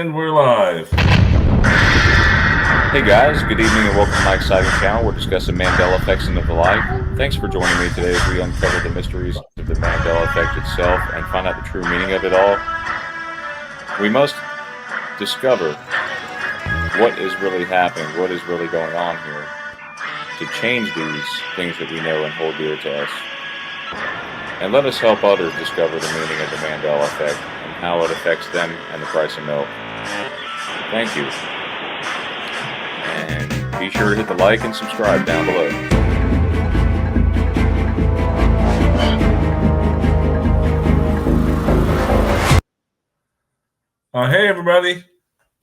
And we're live. Hey guys, good evening and welcome to my exciting channel. We're discussing Mandela Effects and the life. Thanks for joining me today as we uncover the mysteries of the Mandela Effect itself and find out the true meaning of it all. We must discover what is really happening, what is really going on here, to change these things that we know and hold dear to us. And let us help others discover the meaning of the Mandela Effect and how it affects them and the price of milk. Thank you. And be sure to hit the like and subscribe down below. Hey everybody,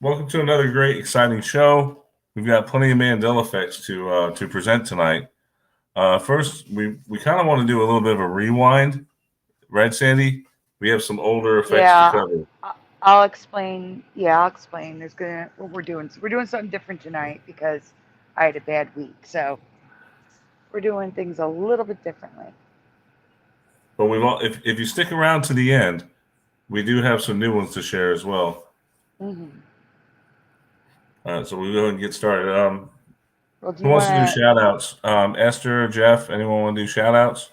welcome to another great, exciting show. We've got plenty of Mandela Effects to present tonight. First, we kind of want to do a little bit of a rewind. Right, Sandy? We have some older effects to cover. I'll explain. Yeah, I'll explain. What we're doing. So we're doing something different tonight because I had a bad week. So we're doing things a little bit differently. But if you stick around to the end, we do have some new ones to share as well. Mm-hmm. So we'll go ahead and get started. Who wants to do shout outs? Esther, Jeff, anyone want to do shout outs?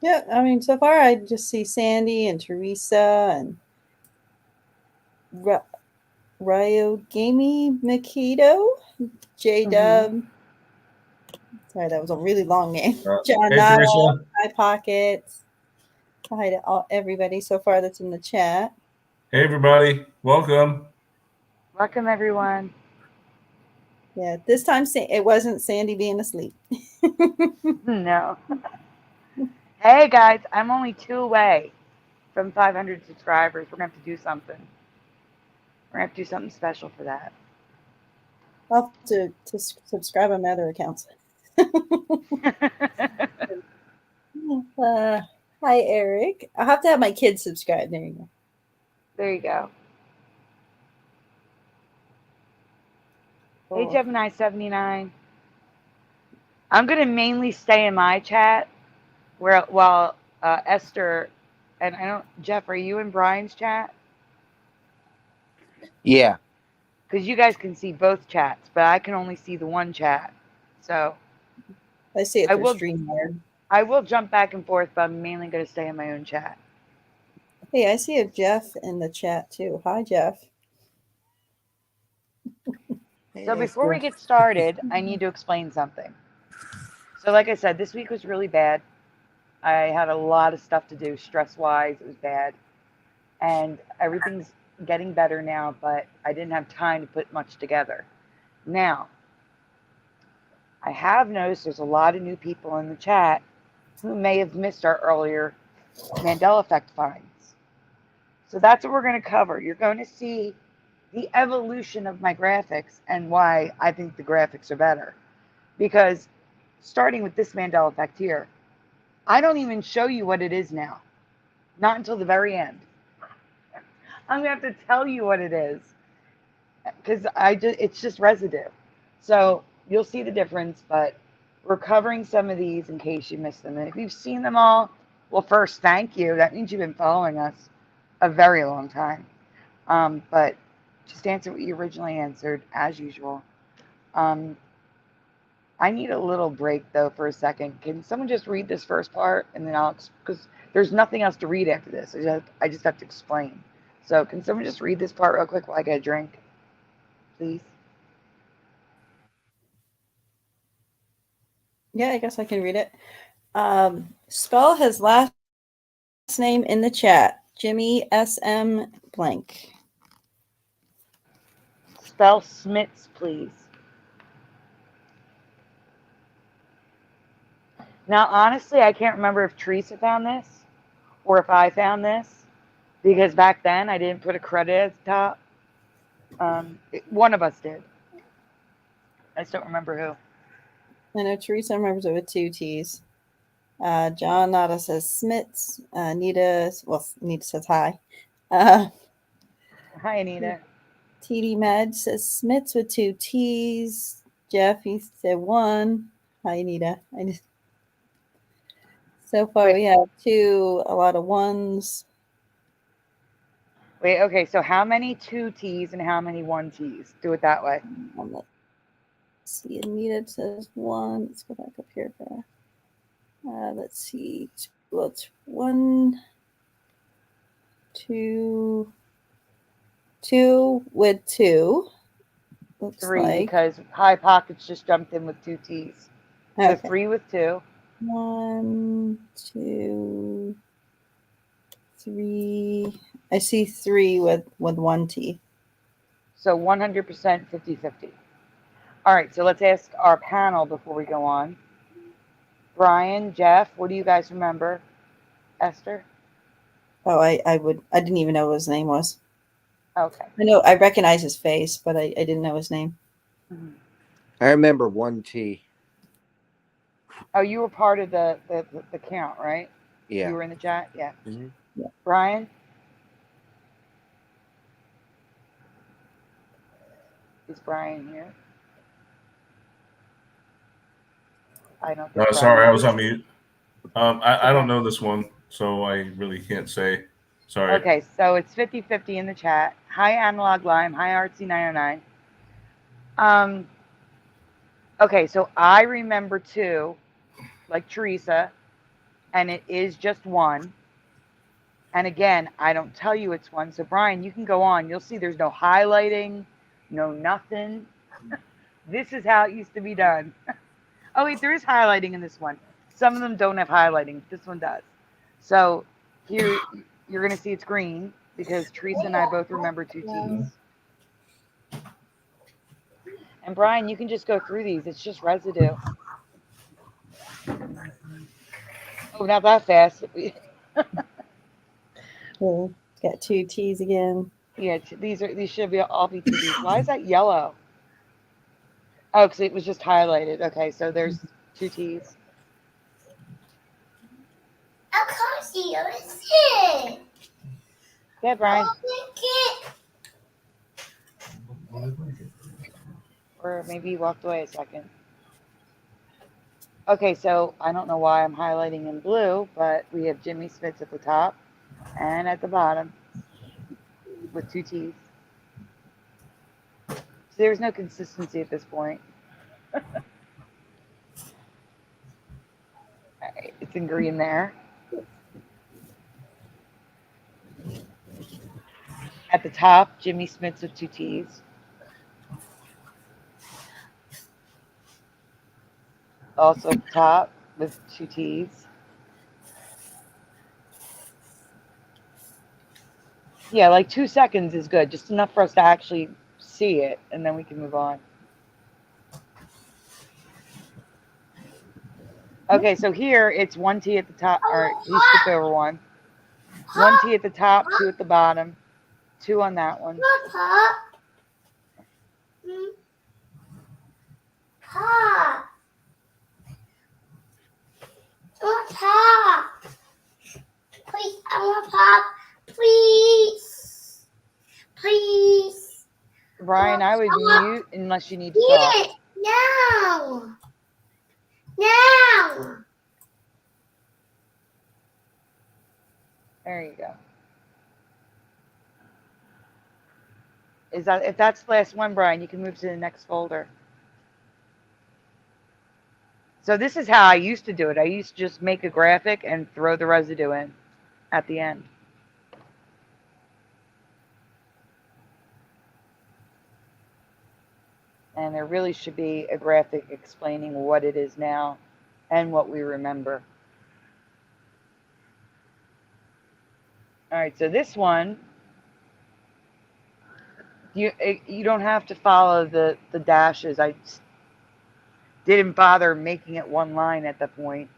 Yeah, I mean, so far I just see Sandy and Teresa and Ryogami Makito, J-Dub. Mm-hmm. Sorry, that was a really long name. John Nile, High Pockets. Hi to everybody so far that's in the chat. Hey, everybody. Welcome. Welcome, everyone. Yeah, this time it wasn't Sandy being asleep. No. Hey, guys, I'm only 2 away from 500 subscribers. We're going to have to do something. We're going to have to do something special for that. I'll have to subscribe on my other accounts. Hi, Eric. I'll have to have my kids subscribe. There you go. There you go. Hey, Gemini79. I'm going to mainly stay in my chat while Esther and Jeff, are you in Brian's chat? Yeah. Because you guys can see both chats, but I can only see the one chat. So I see it through StreamYard. I will jump back and forth, but I'm mainly going to stay in my own chat. Hey, I see a Jeff in the chat too. Hi, Jeff. So before we get started, I need to explain something. So like I said, this week was really bad. I had a lot of stuff to do, stress-wise. It was bad. And everything's getting better now, but I didn't have time to put much together. Now, I have noticed there's a lot of new people in the chat who may have missed our earlier Mandela Effect finds. So that's what we're going to cover. You're going to see the evolution of my graphics and why I think the graphics are better. Because starting with this Mandela Effect here, I don't even show you what it is now. Not until the very end. I'm going to have to tell you what it is. Because it's just residue. So you'll see the difference, but we're covering some of these in case you missed them. And if you've seen them all, well, first, thank you. That means you've been following us a very long time. But just answer what you originally answered, as usual. I need a little break, though, for a second. Can someone just read this first part? And then because there's nothing else to read after this. I just have to explain. So can someone just read this part real quick while I get a drink? Please. Yeah, I guess I can read it. Spell his last name in the chat. Jimmy SM blank. Spell Smits, please. Now, honestly, I can't remember if Teresa found this or if I found this, because back then I didn't put a credit at the top. One of us did. I just don't remember who. I know Teresa remembers it with 2 T's. John Nada says Smits. Anita says hi. Hi, Anita. TD Med says Smits with 2 T's. Jeff, he said 1. Hi, Anita. So far we have a lot of 1s. Wait, okay, so how many 2 T's and how many 1 T's? Do it that way. Let's see, Anita says 1. Let's go back up here. Let's see. Well, it's 1, 2, 2 with 2. Looks 3 like. because High Pockets just jumped in with 2 T's. So Okay. 3 with 2. 1, 2, 3. I see 3 with 1 T. So 100% 50-50. All right, so let's ask our panel before we go on. Brian, Jeff, what do you guys remember? Esther? Oh, I didn't even know what his name was. Okay. I know I recognize his face, but I didn't know his name. Mhm. I remember 1 T. Oh, you were part of the count, right? Yeah. You were in the chat? Yeah. Mhm. Yeah. Brian? Is Brian here? I don't think Sorry, Brian I was is. on mute. I don't know this one, so I really can't say. Sorry. Okay, so it's 50-50 in the chat. Hi, Analog Lime. Hi, Artsy909. Okay, so I remember 2, like Teresa, and it is just 1. And again, I don't tell you it's 1. So Brian, you can go on. You'll see there's no highlighting, no nothing. This is how it used to be done. Oh wait, there is highlighting in this one. Some of them don't have highlighting. This one does. So here you're going to see it's green because Teresa and I both remember 2 T's. And Brian, you can just go through these. It's just residue. Oh, not that fast. Okay. Got 2 T's again. Yeah, these should be all be 2 T's. Why is that yellow? Oh, because it was just highlighted. Okay, so there's 2 T's. I can't see your Yeah, Brian. Or maybe you walked away a second. Okay, so I don't know why I'm highlighting in blue, but we have Jimmy Smits at the top and at the bottom with 2 T's. So there's no consistency at this point. All right, it's in green there. At the top, Jimmy Smits with 2 T's. Also at the top with 2 T's. Yeah, like 2 seconds is good, just enough for us to actually see it, and then we can move on. Okay, so here it's 1 T at the top, or you skipped over 1. 1 T at the top, 2 at the bottom, 2 on that one. Pop. Pop. Pop. Please, I want pop. Please. Please. Brian, I would mute unless you need to talk. Get it now. Now. There you go. If that's the last one, Brian, you can move to the next folder. So this is how I used to do it. I used to just make a graphic and throw the residue in at the end. And there really should be a graphic explaining what it is now and what we remember. All right, so this one, you don't have to follow the dashes. I didn't bother making it one line at that point.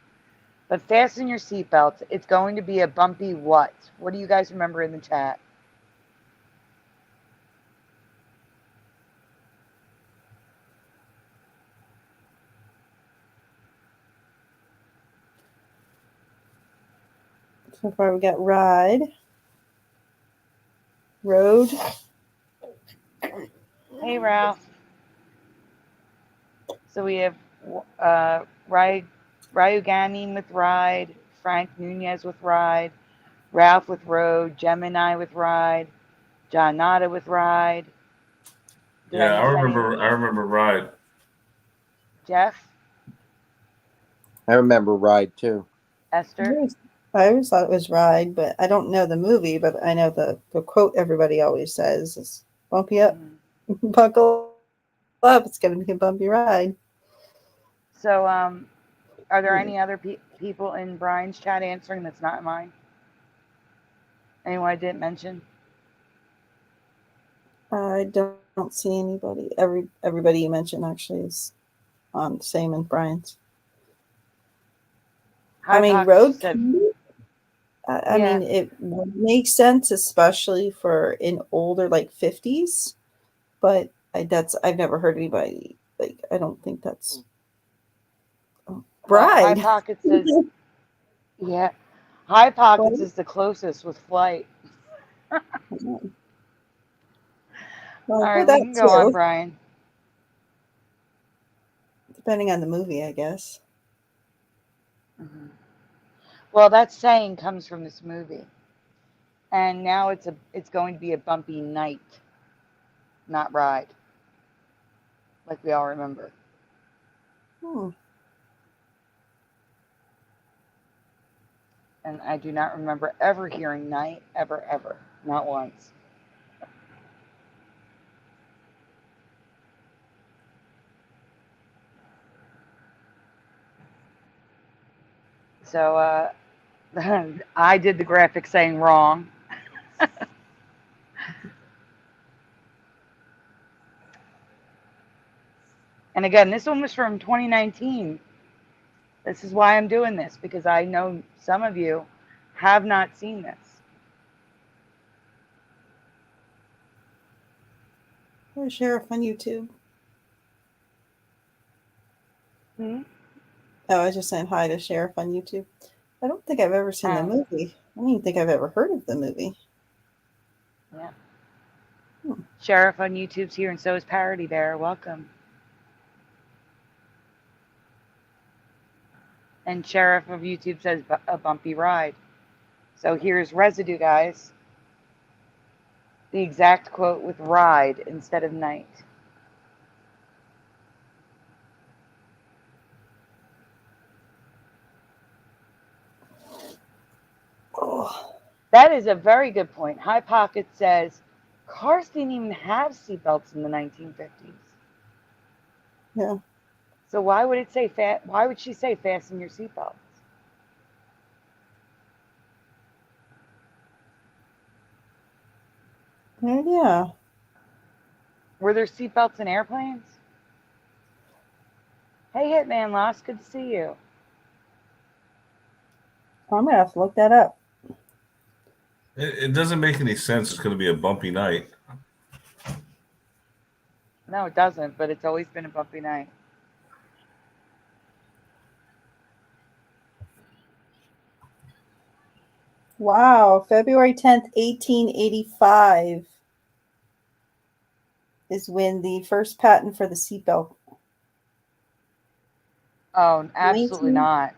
But fasten your seatbelts. It's going to be a bumpy what? What do you guys remember in the chat? So far we got ride, road. Hey, Ralph. So we have Ryuganin with ride, Frank Nunez with ride, Ralph with road, Gemini with ride, John Nada with Ride. Did Yeah, I I miss remember. any? I remember Ride. Jeff? I remember Ride too. Esther? I always thought it was Ride, but I don't know the movie, but I know the quote everybody always says is bump you up, buckle up, it's going to be a bumpy ride. So, are there any other people in Brian's chat answering that's not mine? Anyone I didn't mention? I don't see anybody. Everybody you mentioned actually is on the same in Brian's. I mean, road. I mean, it makes sense, especially for in older, like 50s. But I've never heard anybody like. I don't think that's Ride. High Pockets says, yeah. High Pockets is the closest with Flight. Well, all right, we can go on, Brian. Depending on the movie, I guess. Mm-hmm. Well, that saying comes from this movie, and now it's going to be a bumpy night, not ride, like we all remember. And I do not remember ever hearing night, ever, not once. So I did the graphic saying wrong. And again, this one was from 2019. This is why I'm doing this, because I know some of you have not seen this. Hi, Sheriff on YouTube. Hmm? Oh, I was just saying hi to Sheriff on YouTube. I don't think I've ever seen the movie. I don't even think I've ever heard of the movie. Yeah. Sheriff on YouTube's here, and so is Parody Bear. Welcome. And Sheriff of YouTube says a bumpy ride. So here's residue, guys. The exact quote with ride instead of night. Oh. That is a very good point. High Pocket says cars didn't even have seatbelts in the 1950s. Yeah. So why would it say why would she say fasten your seatbelts? Yeah. Were there seatbelts in airplanes? Hey, Hitman Lost, good to see you. I'm gonna have to look that up. It doesn't make any sense. It's going to be a bumpy night. No, it doesn't, but it's always been a bumpy night. Wow, February 10th, 1885 is when the first patent for the seatbelt. Oh, absolutely not.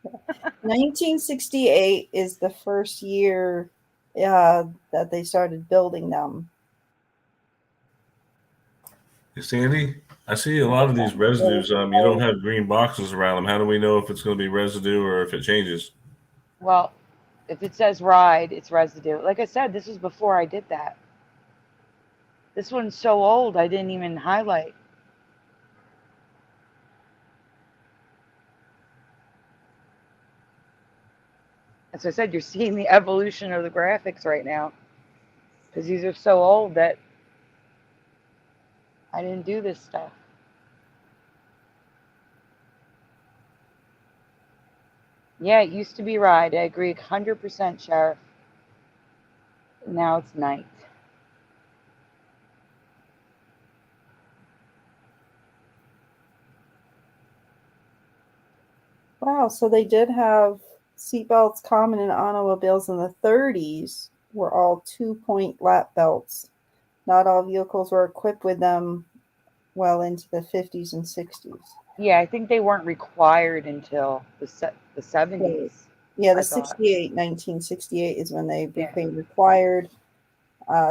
1968 is the first year that they started building them. Hey, Sandy, I see a lot of these residues. You don't have green boxes around them. How do we know if it's going to be residue or if it changes? Well, if it says ride, it's residue. Like I said, this was before I did that. This one's so old, I didn't even highlight. As I said, you're seeing the evolution of the graphics right now. Because these are so old that I didn't do this stuff. Yeah, it used to be ride. I agree 100%, Sheriff. Now it's night. Wow, so they did have seatbelts common in automobiles in the 30s were all 2-point lap belts. Not all vehicles were equipped with them well into the 50s and 60s. Yeah, I think they weren't required until the 70s. Yeah, 1968 is when they became required.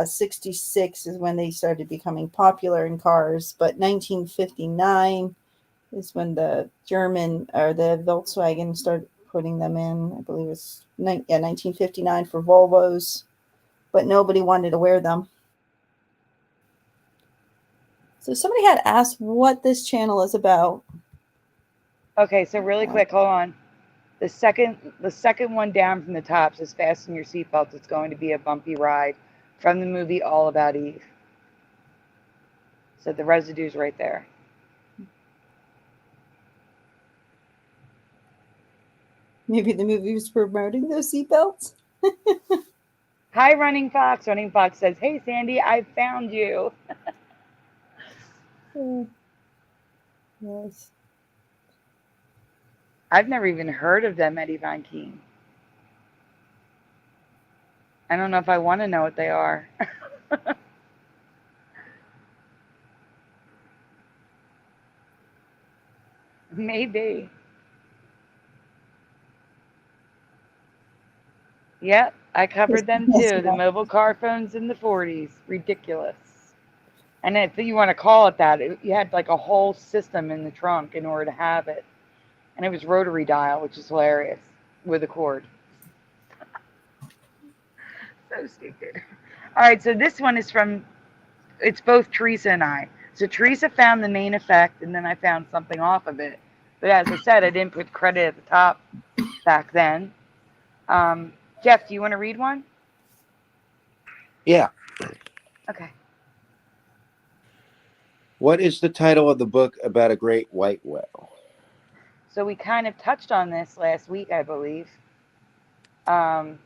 66 is when they started becoming popular in cars, but 1959 is when the German or the Volkswagen started putting them in. I believe it's 1959 for Volvos, but nobody wanted to wear them. So somebody had asked what this channel is about. Okay, so really quick, hold on. The second one down from the top says fasten your seatbelts. It's going to be a bumpy ride from the movie All About Eve. So the residue's right there. Maybe the movie was promoting those seatbelts. Hi, Running Fox. Running Fox says, hey, Sandy, I found you. Yes. I've never even heard of them, Eddie Von Keen. I don't know if I want to know what they are. Maybe. Yep, I covered them too. The mobile car phones in the 40s. Ridiculous. And if you want to call it that, you had like a whole system in the trunk in order to have it. And it was rotary dial, which is hilarious, with a cord. So stupid. All right, so this one is from, it's both Teresa and I. So Teresa found the main effect, and then I found something off of it. But as I said, I didn't put credit at the top back then. Jeff, do you want to read one? Yeah. Okay. What is the title of the book about a great white whale? So we kind of touched on this last week, I believe. But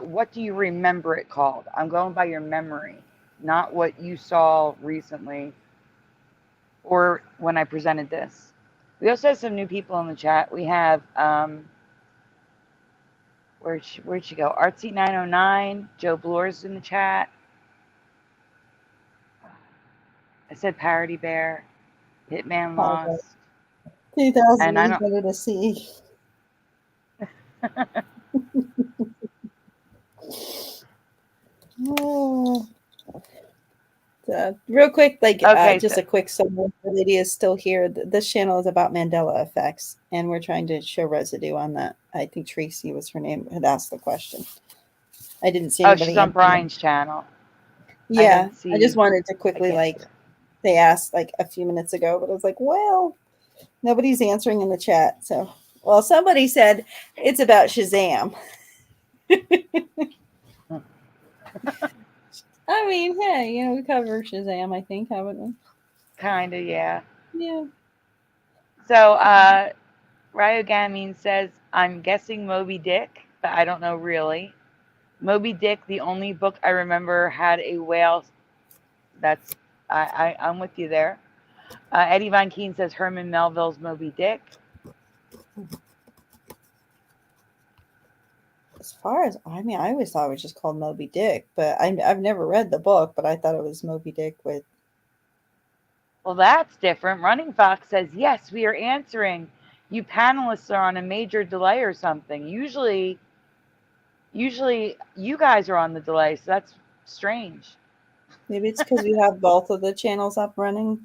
what do you remember it called? I'm going by your memory, not what you saw recently or when I presented this. We also have some new people in the chat. We have, where'd she go? Artsy909, Joe Bloor's in the chat. I said Parody Bear, Hitman Lost. 2000 And I don't. better to see. Real quick, Okay, just a quick summary. The lady is still here. This channel is about Mandela effects, and we're trying to show residue on that. I think Tracy was her name, had asked the question. I didn't see anybody. She's on Brian's channel. Yeah, I just wanted to quickly, see they asked a few minutes ago, but I was like, well, nobody's answering in the chat. So, well, somebody said it's about Shazam. I mean, hey, we cover Shazam, I think, haven't we? Kind of, yeah. Yeah. So, Ryogamine says, I'm guessing Moby Dick, but I don't know really. Moby Dick, the only book I remember had a whale. That's, I'm with you there. Eddie Von Keen says Herman Melville's Moby Dick. As far as, I always thought it was just called Moby Dick, but I've never read the book, but I thought it was Moby Dick with. Well, that's different. Running Fox says, yes, we are answering. You panelists are on a major delay or something. Usually you guys are on the delay, so that's strange. Maybe it's because we have both of the channels up running.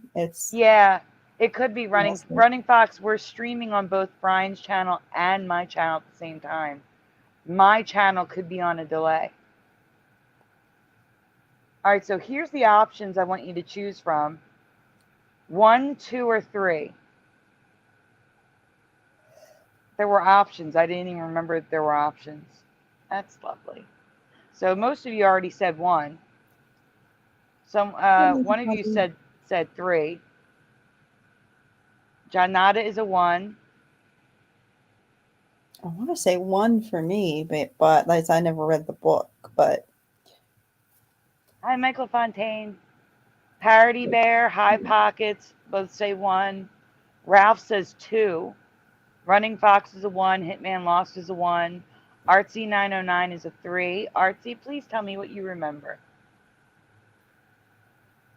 Yeah, it could be Running Fox. We're streaming on both Brian's channel and my channel at the same time. My channel could be on a delay. All right, so here's the options I want you to choose from. 1, 2, or 3. There were options. I didn't even remember that there were options. That's lovely. So most of you already said 1. One of you said 3. Janata is a 1. I want to say 1 for me, but I never read the book. But hi, Michael Fontaine. Parody Bear, High Pockets, both say 1. Ralph says 2. Running Fox is a 1. Hitman Lost is a 1. Artsy909 is a 3. Artsy, please tell me what you remember.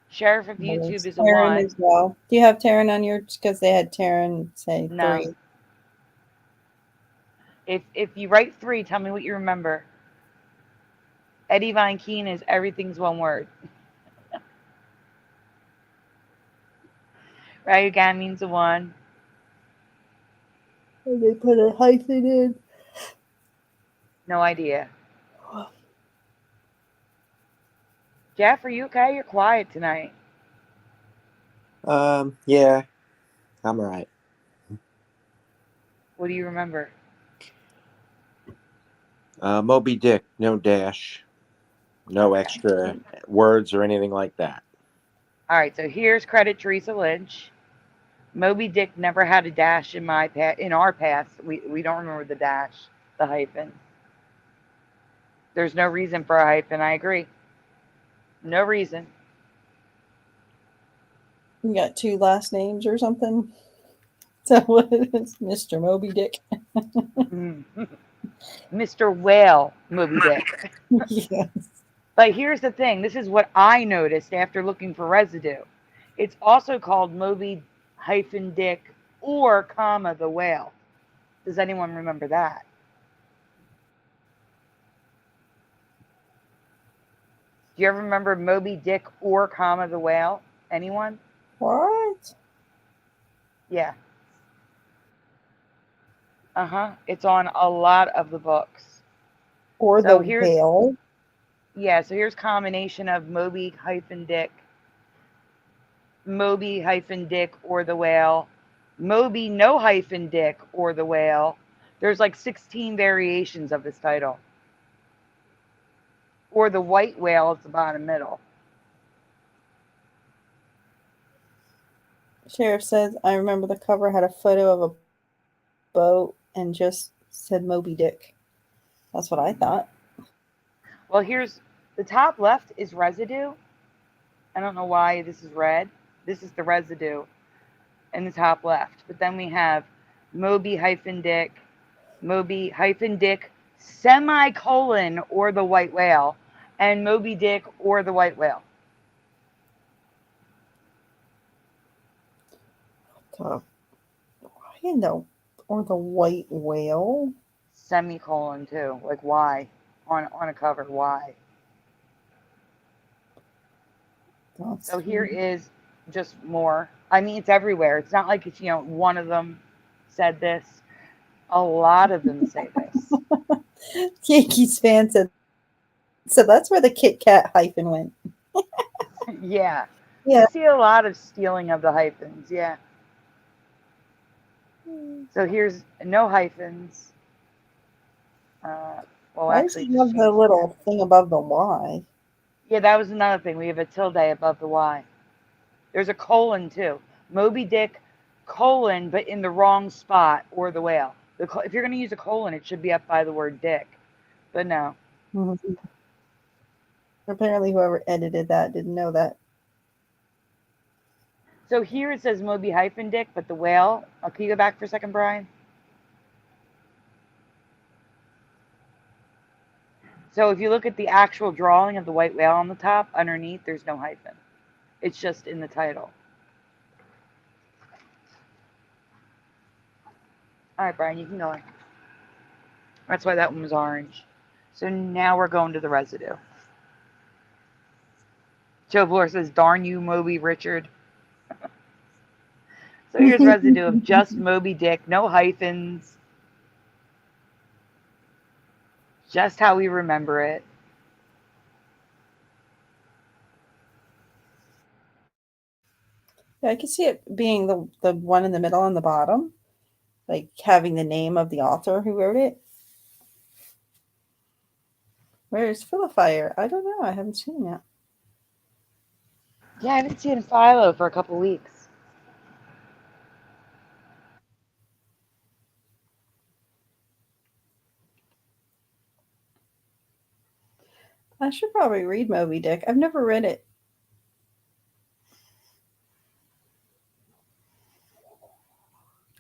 Sheriff of YouTube is a 1. As well. Do you have Taryn on your? Because they had Taryn say 3. No. If you write 3, tell me what you remember. Eddie Von Keen is everything's one word. Ryugan means a one. And they put a hyphen in. No idea. Jeff, are you okay? You're quiet tonight. Yeah, I'm all right. What do you remember? Moby Dick, no dash, no extra words or anything like that. All right, so here's credit Teresa Lynch. Moby Dick never had a dash in our past. We don't remember the dash, the hyphen. There's no reason for a hyphen. I agree. No reason. You got two last names or something? So what is Mr. Moby Dick? Mr. Whale Moby Dick. Yes. But here's the thing. This is what I noticed after looking for residue. It's also called Moby Dick or comma the whale. Does anyone remember that? Do you ever remember Moby Dick or comma the whale? Anyone? What? Yeah. It's on a lot of the books. Or So the whale? Yeah, so here's combination of Moby Dick or the whale, Moby no hyphen Dick or the whale. There's like 16 variations of this title. Or the white whale at the bottom middle. Sheriff says, I remember the cover had a photo of a boat and just said Moby Dick. That's what I thought. Well, here's the top left is residue. I don't know why this is red. This is the residue in the top left. But then we have Moby Dick, semicolon or the white whale, and Moby Dick or the white whale. Why in the or the white whale? Semicolon too. Like why? On a cover, why? So here is just more. I mean, it's everywhere. It's not like it's, one of them said this. A lot of them say this. Yankees fan said, so that's where the Kit Kat hyphen went. Yeah. Yeah. You see a lot of stealing of the hyphens. Yeah. So here's no hyphens. I just love the little thing above the Y. Yeah, that was another thing. We have a tilde above the Y. There's a colon too. Moby Dick, colon, but in the wrong spot, or the whale. If you're going to use a colon, it should be up by the word dick. But no. Mm-hmm. Apparently whoever edited that didn't know that. So here it says Moby Dick, but the whale. Can you go back for a second, Brian? So if you look at the actual drawing of the white whale on the top, underneath, there's no hyphen. It's just in the title. All right, Brian, you can go. That's why that one was orange. So now we're going to the residue. Joe Bloor says, darn you, Moby Richard. So here's residue of just Moby Dick, no hyphens. Just how we remember it. Yeah, I can see it being the one in the middle on the bottom. Like having the name of the author who wrote it. Where's Philifire? I don't know. I haven't seen it yet. Yeah, I haven't seen Philo for a couple weeks. I should probably read Moby Dick. I've never read it.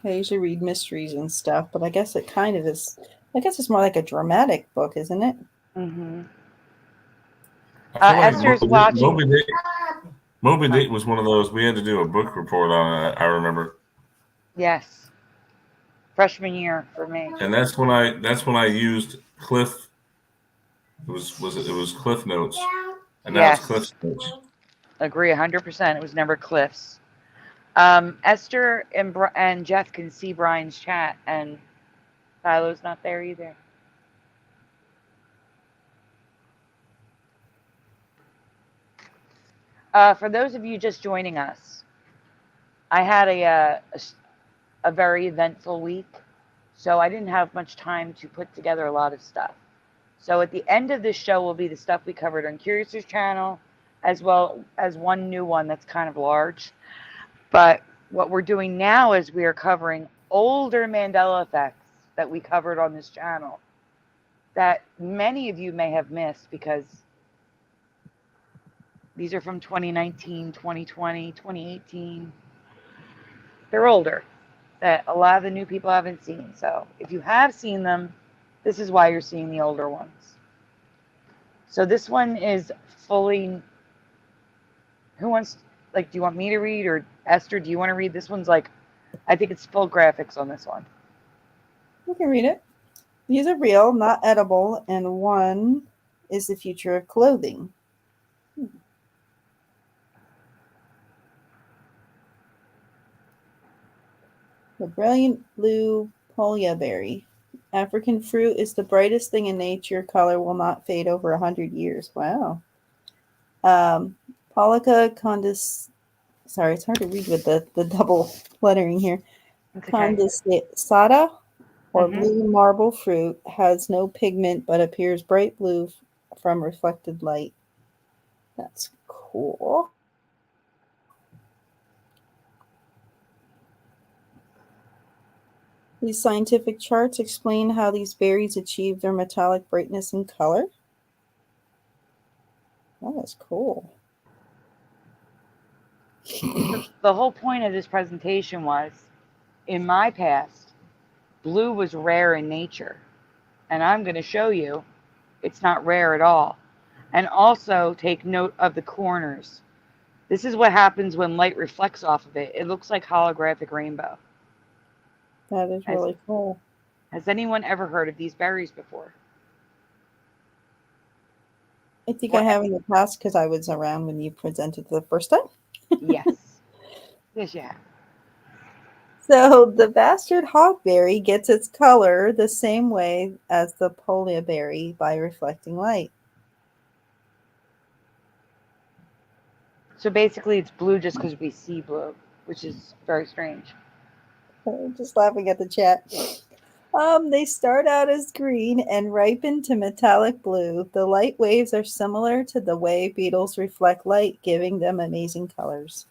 I usually read mysteries and stuff, but I guess it kind of is. I guess it's more like a dramatic book, isn't it? Mm-hmm. Esther's watching. Moby Dick was one of those we had to do a book report on it. I remember. Yes, freshman year for me. And that's when I used Cliff It was Cliff Notes, and now it's Cliff Notes. Agree 100%. It was never Cliff's. Esther and Jeff can see Brian's chat, and Philo's not there either. For those of you just joining us, I had a very eventful week, so I didn't have much time to put together a lot of stuff. So at the end of this show will be the stuff we covered on Curiouser's channel, as well as one new one that's kind of large. But what we're doing now is we are covering older Mandela effects that we covered on this channel that many of you may have missed because these are from 2019, 2020, 2018. They're older that a lot of the new people haven't seen. So if you have seen them, this is why you're seeing the older ones. So this one is fully, who wants, like, do you want me to read, or Esther, do you want to read? This one's like, I think it's full graphics on this one. You can read it. These are real, not edible, and one is the future of clothing. The brilliant blue polya berry. African fruit is the brightest thing in nature. Color will not fade over 100 years. Wow. Pollica condis. Sorry, it's hard to read with the double lettering here. Okay. Condensata, or blue marble fruit, has no pigment but appears bright blue from reflected light. That's cool. These scientific charts explain how these berries achieve their metallic brightness and color. That is cool. The whole point of this presentation was, in my past, blue was rare in nature. And I'm going to show you it's not rare at all. And also take note of the corners. This is what happens when light reflects off of it. It looks like holographic rainbow. That is really cool. Has anyone ever heard of these berries before? I think I have in the past because I was around when you presented the first time. Yes. Yes, yeah. So the bastard hogberry gets its color the same way as the polya berry, by reflecting light. So basically it's blue just because we see blue, which is very strange. Just laughing at the chat. They start out as green and ripen to metallic blue. The light waves are similar to the way beetles reflect light, giving them amazing colors.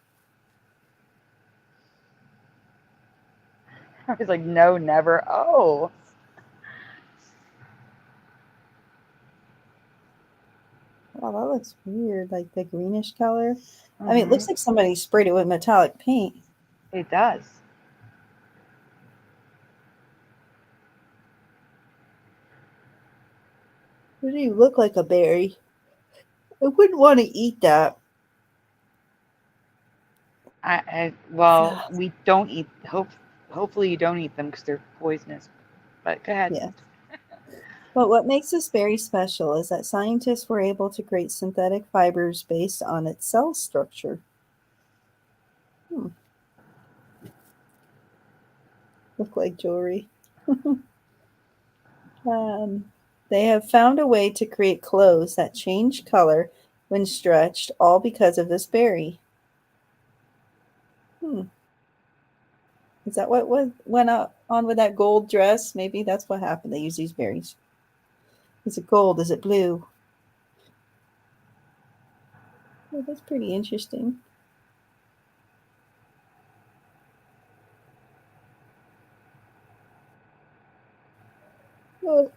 I was like, no, never. Oh. Wow, that looks weird, like the greenish color. I mean, it looks like somebody sprayed it with metallic paint. It does. Doesn't even look like a berry. I wouldn't want to eat that. Well, we don't eat. Hopefully you don't eat them because they're poisonous. But go ahead. Yeah. But what makes this berry special is that scientists were able to create synthetic fibers based on its cell structure. Look like jewelry. They have found a way to create clothes that change color when stretched, all because of this berry. Is that what went on with that gold dress? Maybe that's what happened. They use these berries. Is it gold? Is it blue? Oh, that's pretty interesting. Oh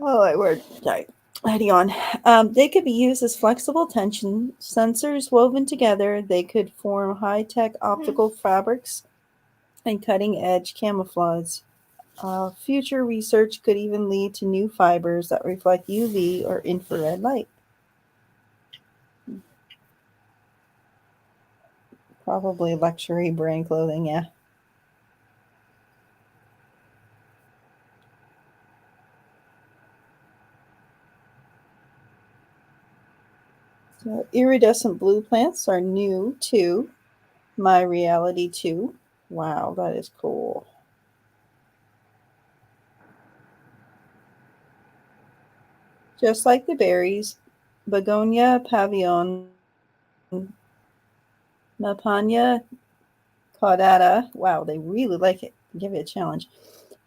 my word. Sorry. Hang on. They could be used as flexible tension sensors woven together. They could form high-tech optical fabrics and cutting-edge camouflage. Future research could even lead to new fibers that reflect UV or infrared light. Probably luxury brand clothing, yeah. So iridescent blue plants are new to My Reality 2. Wow, that is cool. Just like the berries, Begonia pavillon, Mapania caudata. Wow, they really like it. Give it a challenge.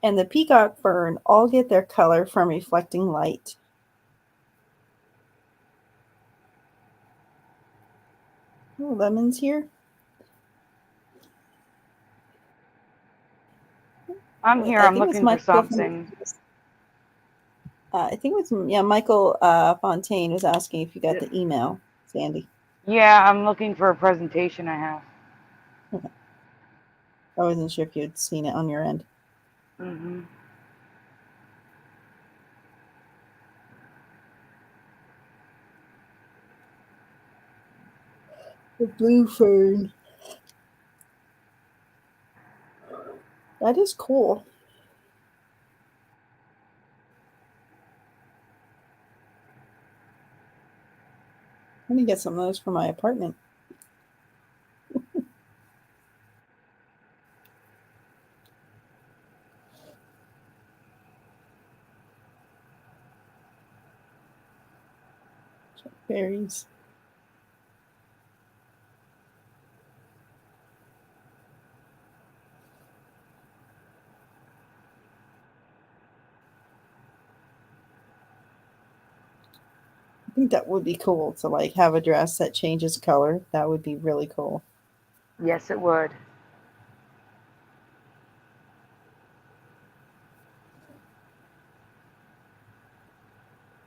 And the peacock fern all get their color from reflecting light. Oh, lemons here. I'm here. I I'm think it's looking for Michael. something. I think it was Michael Fontaine was asking if you got the email, Sandy. Yeah, I'm looking for a presentation I have. Okay. I wasn't sure if you had seen it on your end. Mm-hmm. The blue fern. That is cool. I'm gonna get some of those for my apartment. Berries. I think that would be cool to like have a dress that changes color. That would be really cool. Yes, it would.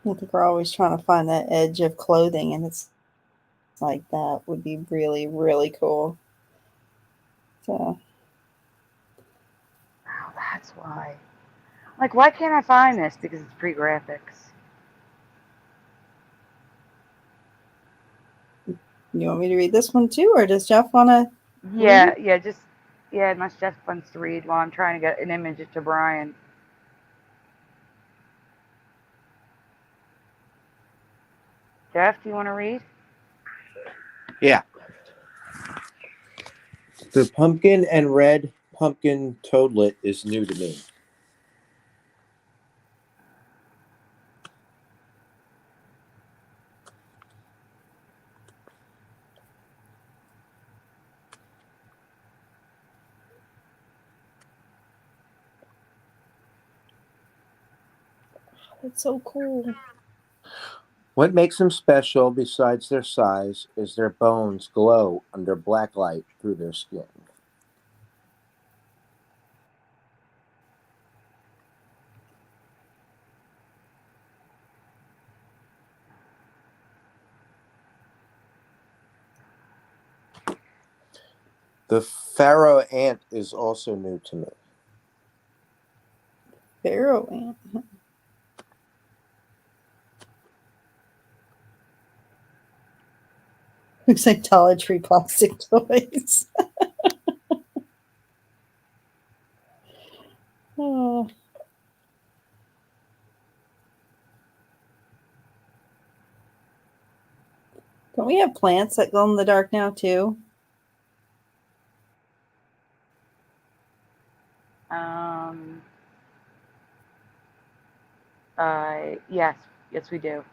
I think we're always trying to find that edge of clothing, and it's like that would be really, really cool. So, Oh, that's why. Like, why can't I find this? Because it's pre-graphics. you want me to read this one too, or does Jeff want to? Yeah, unless Jeff wants to read while I'm trying to get an image to Brian. Jeff, do you want to read? Yeah. The pumpkin and red pumpkin toadlet is new to me. That's so cool. What makes them special besides their size is their bones glow under black light through their skin. The pharaoh ant is also new to me. Pharaoh ant. Looks like Dollar Tree plastic toys. Oh. Don't we have plants that glow in the dark now too? Yes, we do.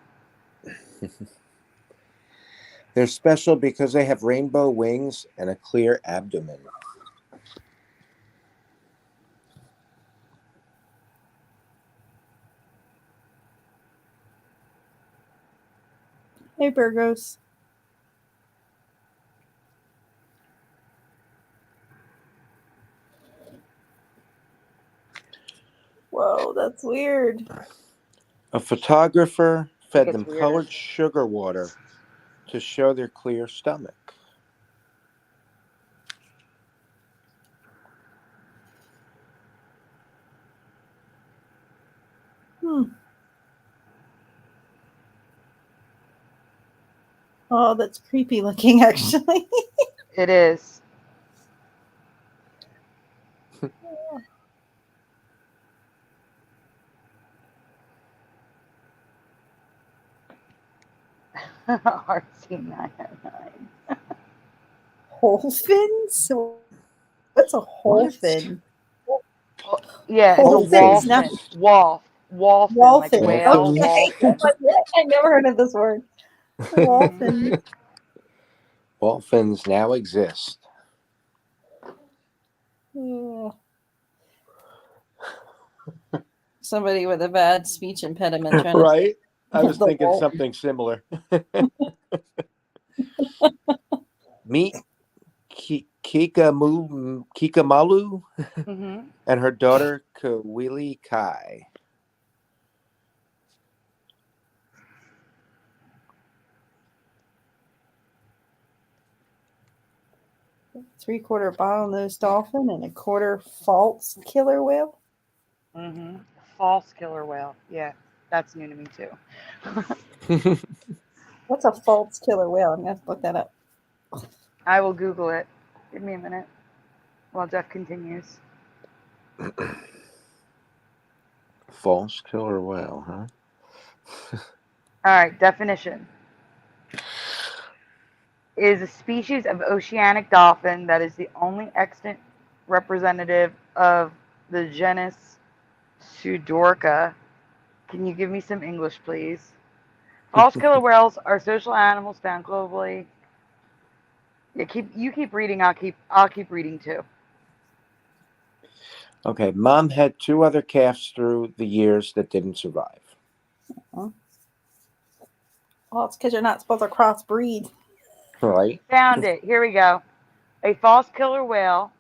They're special because they have rainbow wings and a clear abdomen. Hey, Burgos. Whoa, that's weird. A photographer fed them It's weirder. colored sugar water to show their clear stomach. Oh, that's creepy looking, actually. It is. RC909. Whole fins? What's a whole What? fin? Yeah, it's a Whole fins, not wallfin. Wallfin, like Wallfin. whale, Dolphins. Okay. I was wallfin. like, what? I never heard of this word. Wallfin. Dolphins now exist. Oh. Somebody with a bad speech impediment trying Right? I to was the thinking wall. something similar. Meet Kikamalu Mm-hmm. and her daughter Kawili Kai. Three-quarter bottlenose dolphin and a quarter false killer whale. Mm-hmm. False killer whale. Yeah, that's new to me too. What's a false killer whale? I'm gonna have to look that up. I will Google it. Give me a minute while Jeff continues. False killer whale, huh? All right, definition. Is a species of oceanic dolphin that is the only extant representative of the genus Pseudorca. Can you give me some English, please? False killer whales are social animals found globally. Yeah, you keep reading. I'll keep reading too. Okay, Mom had 2 other calves through the years that didn't survive. Well, it's because you're not supposed to crossbreed. Right? Found it. Here we go. A false killer whale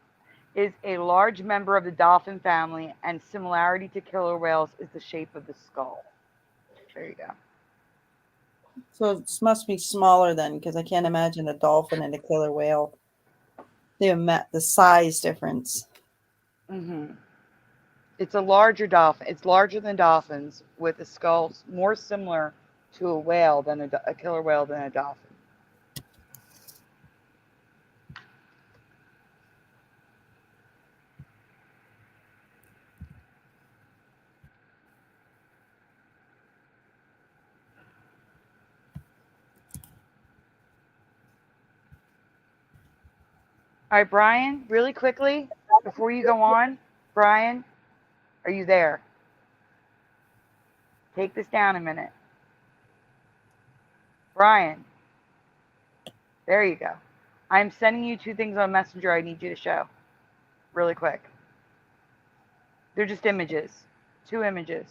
is a large member of the dolphin family, and similarity to killer whales is the shape of the skull. There you go. So it must be smaller then, because I can't imagine a dolphin and a killer whale. The size difference. Mm-hmm. It's a larger dolphin. It's larger than dolphins, with a skull more similar to a whale than a killer whale than a dolphin. All right, Brian, really quickly, before you go on, Brian, are you there? Take this down a minute. Brian, there you go. I'm sending you 2 things on Messenger I need you to show really quick. They're just images, 2 images.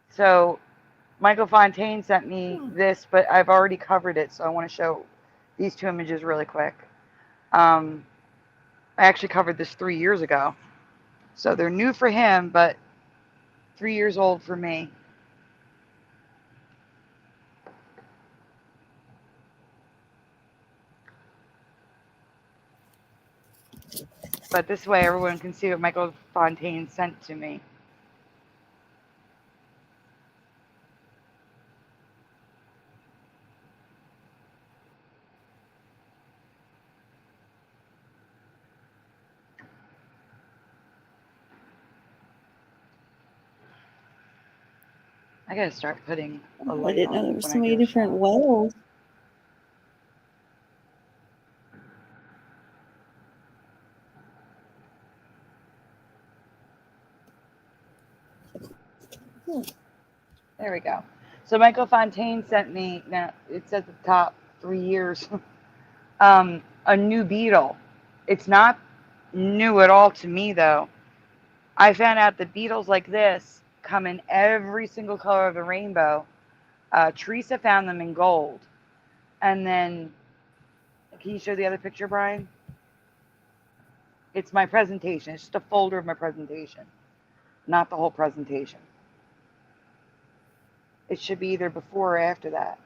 So Michael Fontaine sent me this, but I've already covered it, so I want to show these 2 images really quick. I actually covered this 3 years ago. So they're new for him, but 3 years old for me. But this way everyone can see what Michael Fontaine sent to me. I gotta start putting a I light didn't know on there it were when so I many go different shop. whales. There we go. So Michael Fontaine sent me, now it says at the top, 3 years, a new beetle. It's not new at all to me though. I found out that beetles like this come in every single color of the rainbow. Teresa found them in gold. And then, can you show the other picture, Brian? It's my presentation. It's just a folder of my presentation, not the whole presentation. It should be either before or after that.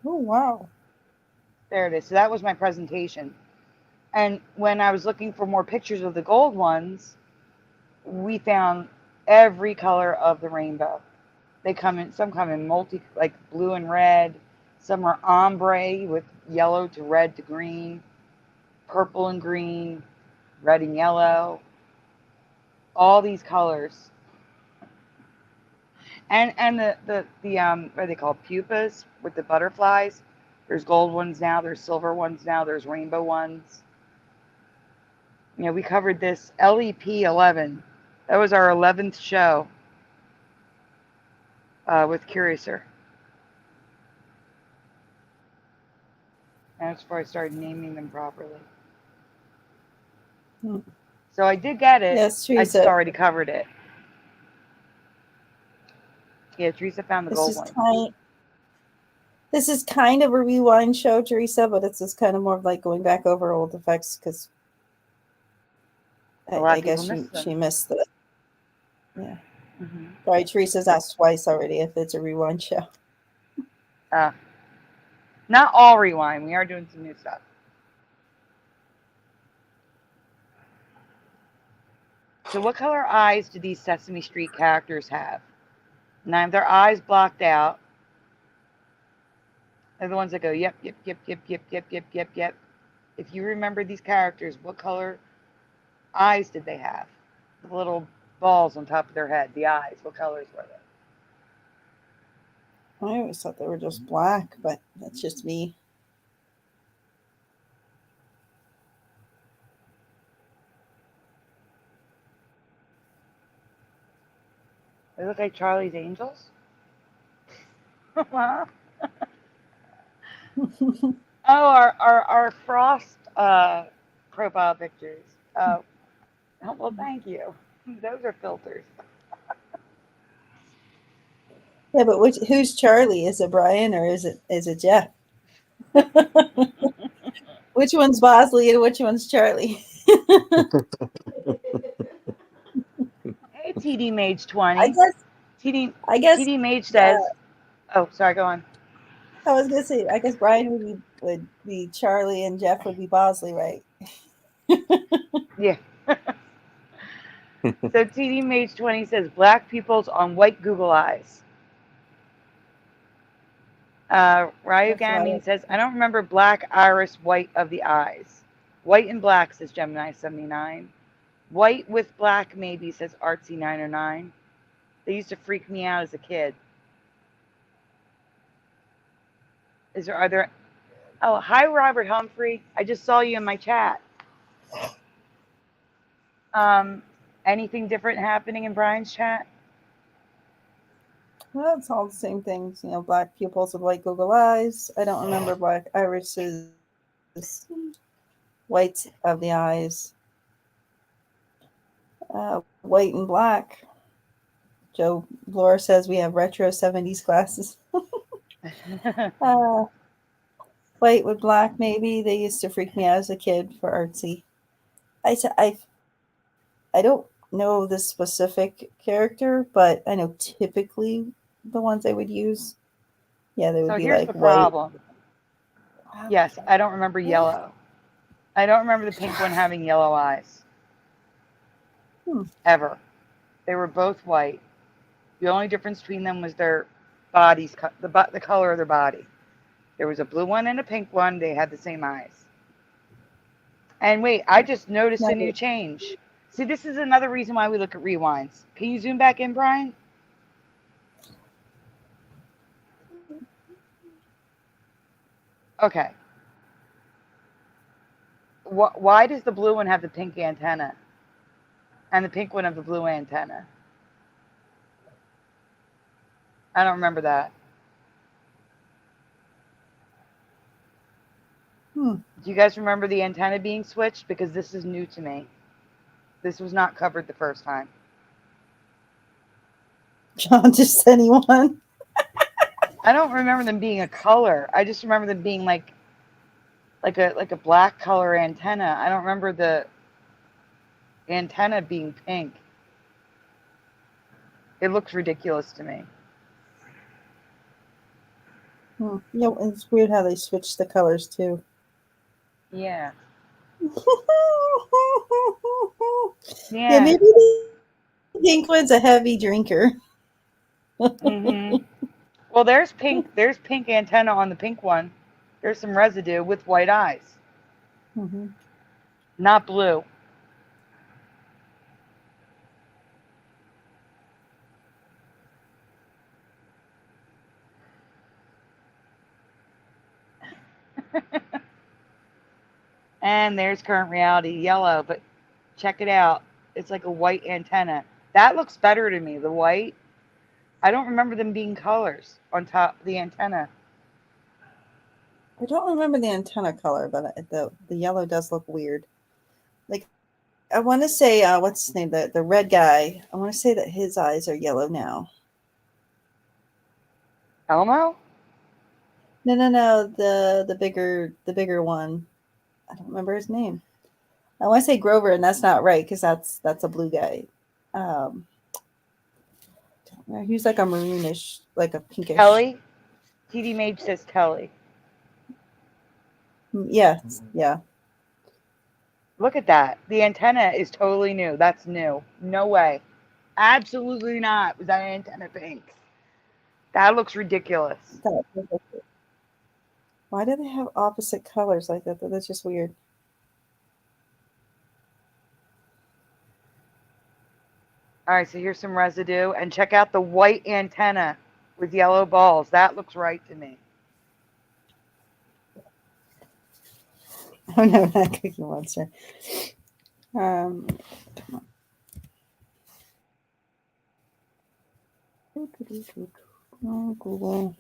Oh, wow. There it is. So that was my presentation. And when I was looking for more pictures of the gold ones, we found every color of the rainbow. They come in, some come in like blue and red. Some are ombre with yellow to red to green, purple and green, red and yellow. all these colors. And the what are they called? Pupas with the butterflies. There's gold ones now, there's silver ones now, there's rainbow ones. You know, we covered this LEP 11. That was our 11th show with Curiouser. And that's before I started naming them properly. So I did get it. Yes, I just Teresa. already covered it. Yeah, Teresa found the gold one. This is kind of a rewind show, Teresa, but it's just kind of more of like going back over old effects because I guess she missed the. Yeah. Mm-hmm. Sorry, Teresa's asked twice already if it's a rewind show. Not all rewind. We are doing some new stuff. So what color eyes do these Sesame Street characters have? And I have their eyes blocked out. They're the ones that go, yep, yep, yep, yep, yep, yep, yep, yep, yep. If you remember these characters, what color eyes did they have? The little balls on top of their head, the eyes, what colors were they? I always thought they were just black, but that's just me. They look like Charlie's Angels. Oh, our Frost profile pictures. Oh, well, thank you. Those are filters. Yeah, but who's Charlie? Is it Brian or is it Jeff? Which one's Bosley and which one's Charlie? Hey, TD Mage 20. I guess TD Mage says. Oh, sorry. Go on. I was gonna say. I guess Brian would be Charlie and Jeff would be Bosley, right? Yeah. So TD Mage 20 says black pupils on white Google eyes. Ryu Gaming says, I don't remember black iris white of the eyes. White and black, says Gemini 79. White with black maybe, says Artsy 909. They used to freak me out as a kid. Are there? Oh, hi, Robert Humphrey. I just saw you in my chat. Anything different happening in Brian's chat? Well, it's all the same things, you know, black pupils with white Google eyes. I don't remember black irises, white of the eyes, white and black. Joe Laura says we have retro 70s glasses. White with black, maybe. They used to freak me out as a kid for artsy. I don't know the specific character, but I know typically the ones I would use. Yeah, they would be like white. So here's the problem. Yes, I don't remember yellow. I don't remember the pink one having yellow eyes. Ever. They were both white. The only difference between them was their bodies, the color of their body. There was a blue one and a pink one. They had the same eyes. And wait, I just noticed a new change. See, this is another reason why we look at rewinds. Can you zoom back in, Brian? Okay. Why does the blue one have the pink antenna? And the pink one have the blue antenna? I don't remember that. Do you guys remember the antenna being switched? Because this is new to me. This was not covered the first time. John, just anyone. I don't remember them being a color. I just remember them being like a black color antenna. I don't remember the antenna being pink. It looks ridiculous to me. Yeah, it's weird how they switch the colors too. Yeah. Yeah, maybe the pink one's a heavy drinker. Well, there's pink antenna on the pink one. There's some residue with white eyes. Not blue. And there's current reality, yellow, but check it out. It's like a white antenna. That looks better to me, the white. I don't remember them being colors on top of the antenna. I don't remember the antenna color, but the yellow does look weird. Like, I want to say, what's his name? The red guy. I want to say that his eyes are yellow now. Elmo? No. The bigger one. I don't remember his name. I want to say Grover, and that's not right because that's a blue guy. He's like a maroonish, like a pinkish. Kelly? TD Mage says Kelly. Yeah. Look at that. The antenna is totally new. That's new. No way. Absolutely not. Was that antenna pink? That looks ridiculous. Why do they have opposite colors like that? That's just weird. All right, so here's some residue. And check out the white antenna with yellow balls. That looks right to me. Oh, no, not Cookie Monster. Come on. Oh, Google.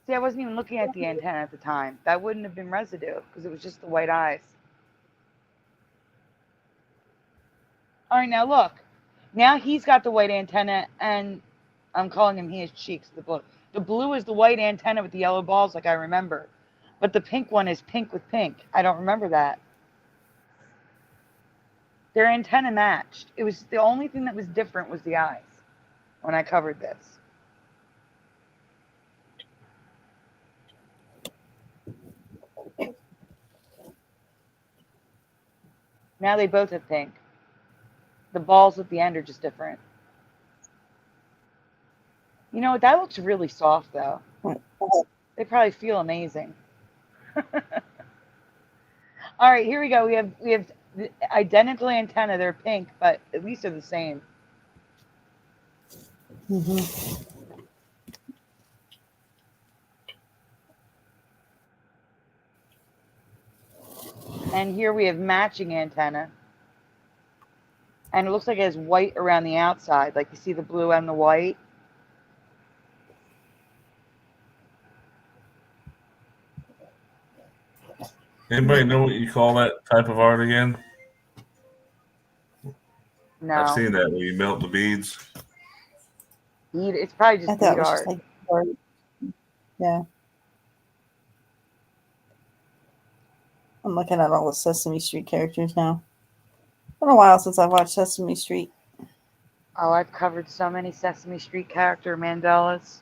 See, I wasn't even looking at the antenna at the time. That wouldn't have been residue because it was just the white eyes. All right, now look. Now he's got the white antenna, and I'm calling him he has cheeks. The blue. The blue is the white antenna with the yellow balls, like I remember. But the pink one is pink with pink. I don't remember that. Their antenna matched. It was the only thing that was different was the eyes when I covered this. Now they both have pink. The balls at the end are just different. You know what? That looks really soft, though. They probably feel amazing. All right, here we go. We have the identical antenna. They're pink, but at least they're the same. Mm-hmm. And here we have matching antenna. And it looks like it has white around the outside. Like you see the blue and the white. Anybody know what you call that type of art again? No. I've seen that where you melt the beads. It's probably just I thought bead it was art. just like art. Yeah. I'm looking at all the Sesame Street characters now. It's been a while since I watched Sesame Street. Oh, I've covered so many Sesame Street character Mandelas.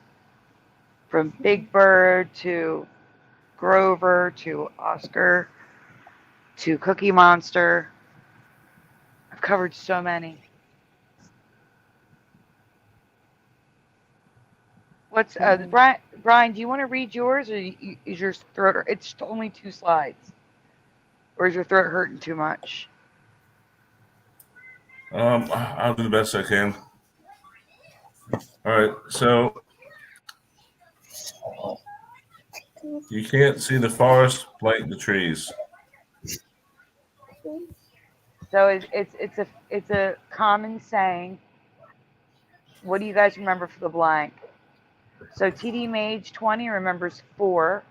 From Big Bird to Grover to Oscar to Cookie Monster. I've covered so many. What's Brian? Do you want to read yours, or is your throat? It's only 2 slides, or is your throat hurting too much? I'll do the best I can. All right, so you can't see the forest, blank the trees. So it's a common saying. What do you guys remember for the blank? So TD Mage 20 remembers 4.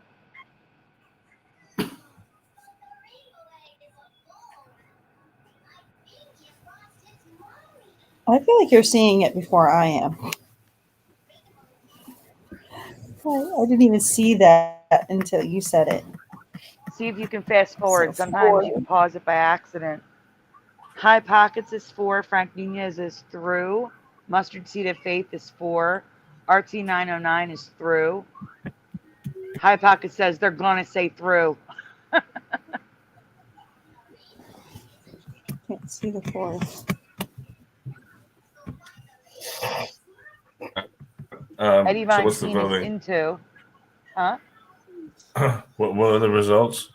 I feel like you're seeing it before I am. I didn't even see that until you said it. See if you can fast forward. Sometimes you can pause it by accident. High Pockets is 4. Frank Nunez is through. Mustard Seed of Faith is 4. Artsy 909 is through. High Pocket says they're gonna say through. Can't see the forest. Eddie Von So what's the Keen is voting? into. Huh? What are the results?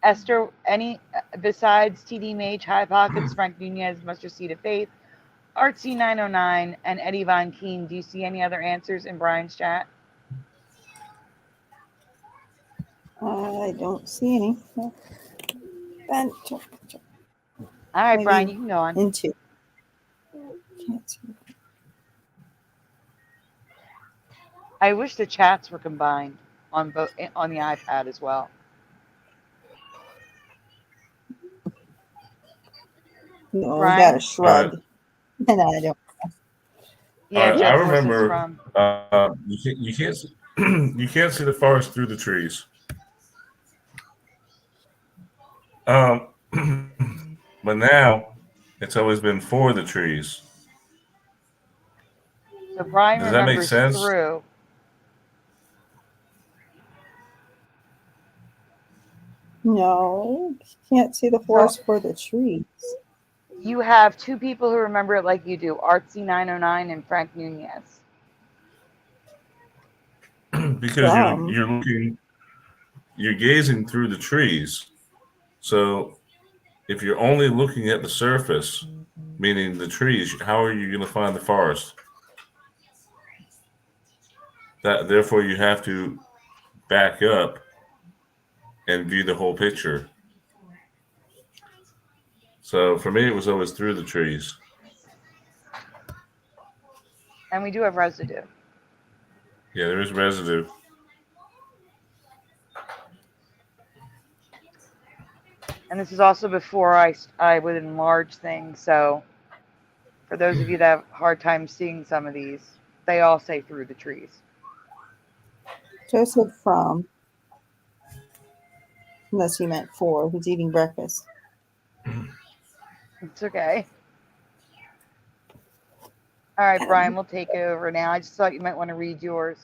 Esther, any besides TD Mage, High Pockets, Frank Nunez, Mustard Seed of Faith, Artsy 909, and Eddie Von Keen, do you see any other answers in Brian's chat? I don't see any. No. Ben, All right, maybe Brian, you can go on. into. Can't see. I wish the chats were combined on both on the iPad as well. No, Brian? got a shrug. And I don't. Yeah, I Jeff Morrison's remember from. you can't see, you can't see the forest through the trees. But now it's always been for the trees. So Brian Does that make remembers sense? through. No, can't see the forest for the trees. You have two people who remember it like you do, Artsy909 and Frank Nunez. Because you're gazing through the trees. So if you're only looking at the surface, meaning the trees, how are you going to find the forest? Therefore you have to back up and view the whole picture. So for me, it was always through the trees. And we do have residue. Yeah, there is residue. And this is also before I would enlarge things. So for those of you that have a hard time seeing some of these, they all say through the trees. Joseph from. Unless he meant for. He's eating breakfast. It's okay. All right, Brian, we'll take it over now. I just thought you might want to read yours.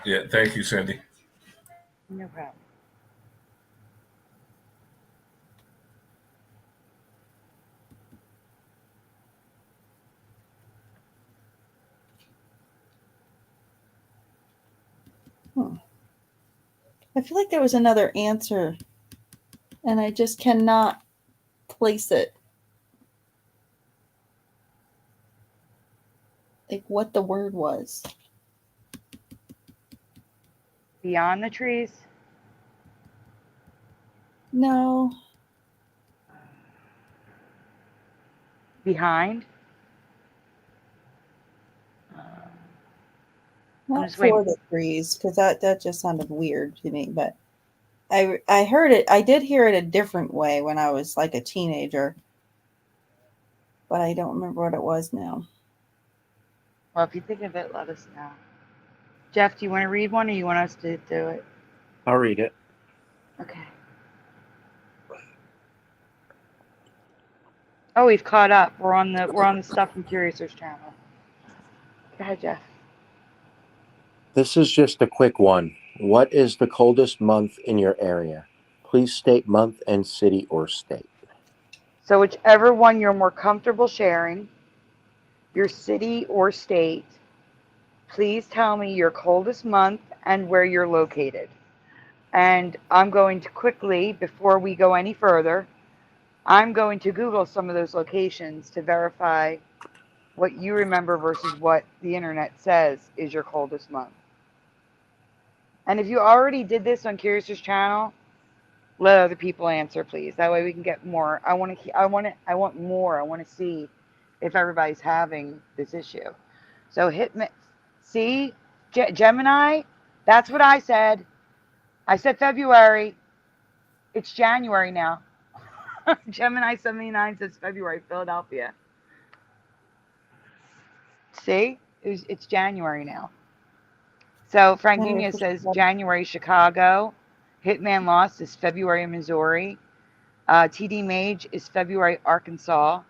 Yeah, thank you, Sandy. No problem. I feel like there was another answer, and I just cannot place it. Like what the word was. Beyond the trees? No. Behind? Not just for waiting. the trees, because that just sounded weird to me. But I heard it. I did hear it a different way when I was like a teenager, but I don't remember what it was now. Well, if you think of it, let us know. Jeff, do you want to read one, or you want us to do it? I'll read it. Okay. Oh, we've caught up. We're on the stuff from Curiouser's channel. Go ahead, Jeff. This is just a quick one. What is the coldest month in your area? Please state month and city or state. So whichever one you're more comfortable sharing, your city or state, please tell me your coldest month and where you're located. And I'm going to quickly, before we go any further, I'm going to Google some of those locations to verify what you remember versus what the internet says is your coldest month. And if you already did this on Curious's channel, let other people answer, please. That way we can get more. I want more. I want to see if everybody's having this issue. So hit me. See, Gemini. That's what I said. I said February. It's January now. Gemini 79 says February, Philadelphia. See, it's January now. So Frank Nunez says January, Chicago. Hitman Lost is February, Missouri. TD Mage is February, Arkansas.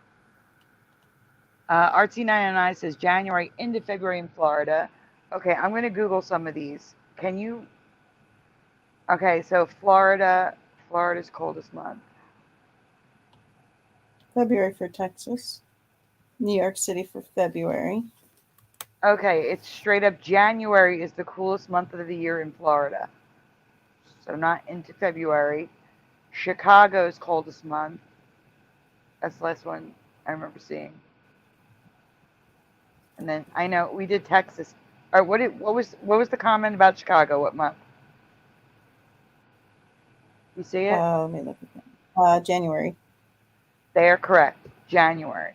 Artsy909 says January into February in Florida. Okay, I'm going to Google some of these. Can you? Okay, so Florida's coldest month. February for Texas. New York City for February. Okay, it's straight up January is the coolest month of the year in Florida. So not into February. Chicago's coldest month. That's the last one. I remember seeing. And then I know we did Texas. Or what was the comment about Chicago? What month? You see it? Let me look at that. January. They are correct. January.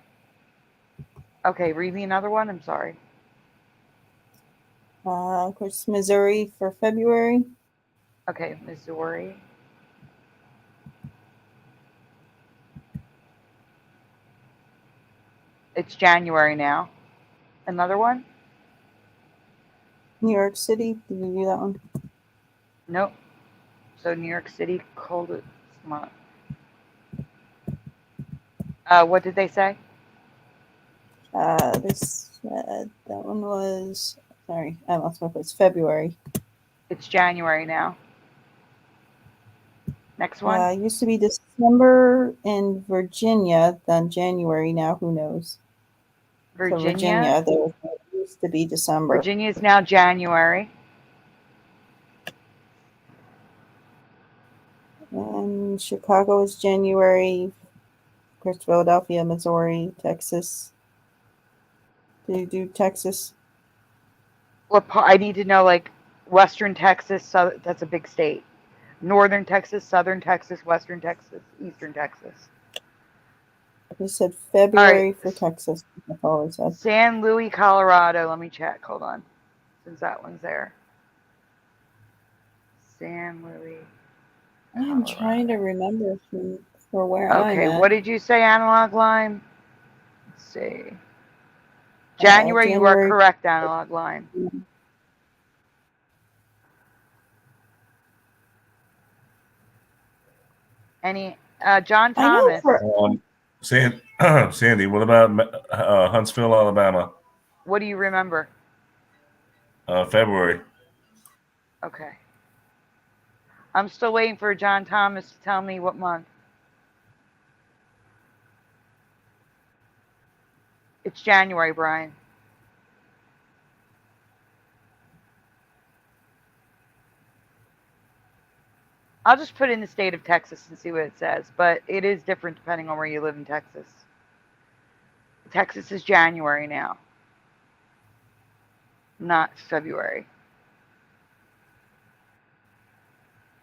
Okay, read me another one. I'm sorry. Of course, Missouri for February. Okay, Missouri. It's January now. Another one? New York City. Did we do that one? Nope. So New York City, coldest month. What did they say? That one was, sorry, I lost my place. February. It's January now. Next one. Used to be December in Virginia, then January. Now who knows? Virginia. So Virginia, there used to be December. Virginia is now January. And Chicago is January. Of course, Philadelphia, Missouri, Texas. Do you do Texas? What part? I need to know, like, Western Texas. So that's a big state. Northern Texas, Southern Texas, Western Texas, Eastern Texas. You said February right. for Texas. That's all I said. San Luis, Colorado. Let me check. Hold on. Since that one's there. San Luis. I'm trying to remember for where I'm Okay, at. what did you say, Analog Line? Let's see. January, you are correct, Analog Line. Any, John Thomas. Sandy, what about Huntsville, Alabama? What do you remember? February. Okay. I'm still waiting for John Thomas to tell me what month. It's January, Brian. I'll just put in the state of Texas and see what it says, but it is different depending on where you live in Texas. Texas is January now, not February.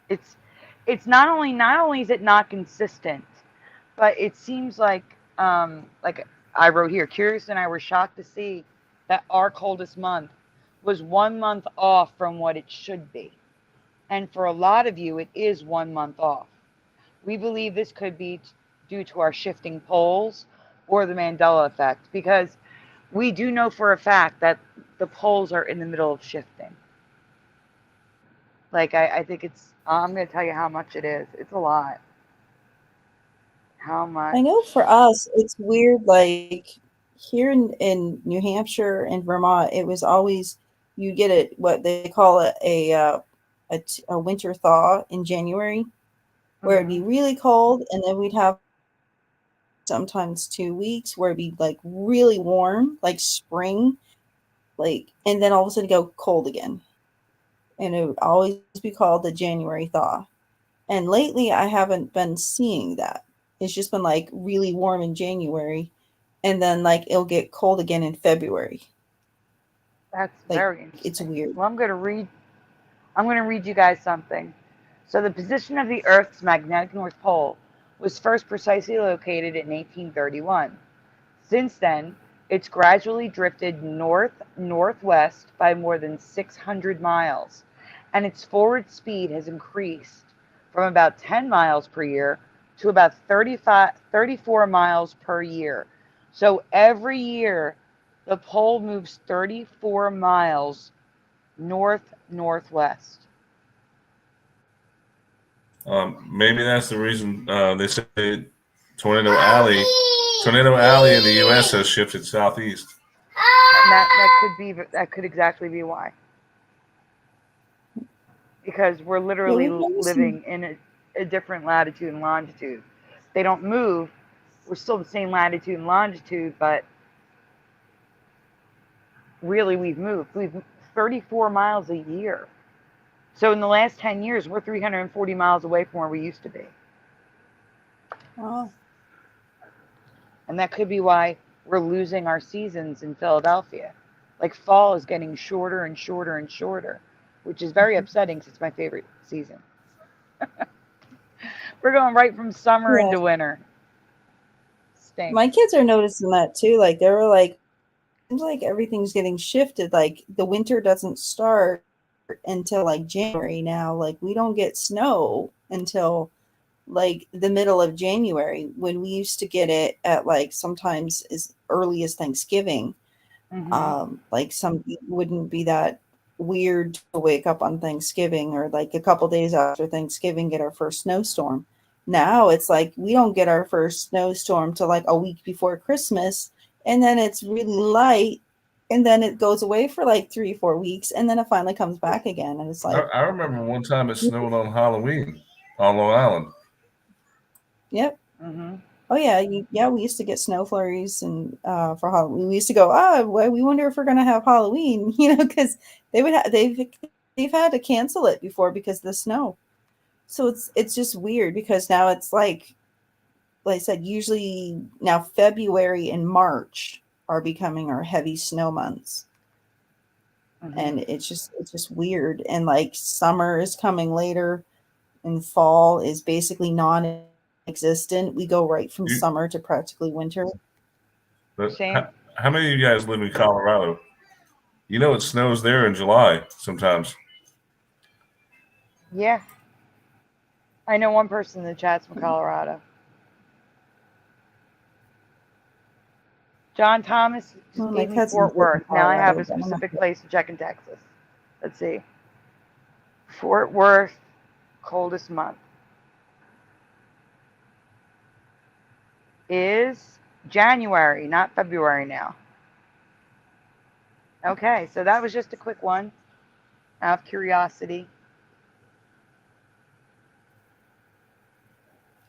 It's not only is it not consistent, but it seems like I wrote here, Curious and I were shocked to see that our coldest month was 1 month off from what it should be. And for a lot of you, it is 1 month off. We believe this could be due to our shifting poles or the Mandela effect, because we do know for a fact that the poles are in the middle of shifting. Like, I think it's, I'm going to tell you how much it is. It's a lot. How much? I know for us, it's weird. Like here in New Hampshire and Vermont, it was always, you get it, what they call it, a winter thaw in January, where it'd be really cold, and then we'd have sometimes 2 weeks where it'd be like really warm, like spring, like, and then all of a sudden go cold again. And it would always be called the January thaw. And lately I haven't been seeing that. It's just been like really warm in January, and then like it'll get cold again in February. That's like, very interesting. It's weird. Well, I'm going to read you guys something. So the position of the Earth's magnetic North Pole was first precisely located in 1831. Since then, it's gradually drifted north-northwest by more than 600 miles, and its forward speed has increased from about 10 miles per year to about 34 miles per year. So every year, the pole moves 34 miles north-northwest. Maybe that's the reason they say Tornado Alley in the U.S. has shifted southeast. And that could exactly be why. Because we're literally living in a different latitude and longitude. They don't move. We're still the same latitude and longitude, but really we've moved. We've 34 miles a year. So in the last 10 years, we're 340 miles away from where we used to be. Oh. And that could be why we're losing our seasons in Philadelphia. Like fall is getting shorter and shorter and shorter, which is very upsetting because it's my favorite season. We're going right from summer Yeah. into winter. Stinks. My kids are noticing that too. Like they were like, seems like everything's getting shifted. Like the winter doesn't start until like January now. Like we don't get snow until like the middle of January, when we used to get it at like sometimes as early as Thanksgiving. Like some wouldn't be that weird to wake up on Thanksgiving or like a couple days after Thanksgiving get our first snowstorm. Now it's like we don't get our first snowstorm till like a week before Christmas, and then it's really light, and then it goes away for like 3-4 weeks, and then it finally comes back again, and it's like I remember one time it snowed on Halloween on Long Island. Yep. Mm-hmm. Oh yeah, we used to get snow flurries and for Halloween. We used to go, well, we wonder if we're gonna have Halloween, because they've had to cancel it before because of the snow. So it's just weird because now it's like I said, usually now February and March are becoming our heavy snow months. And it's just weird. And like summer is coming later and fall is basically non-existent. We go right from summer to practically winter. How many of you guys live in Colorado? It snows there in July sometimes. Yeah. I know one person in the chat's from Colorado. John Thomas just gave me Fort Worth. Now I have a specific place to check in Texas. Let's see. Fort Worth, coldest month is January, not February now. Okay, so that was just a quick one out of curiosity.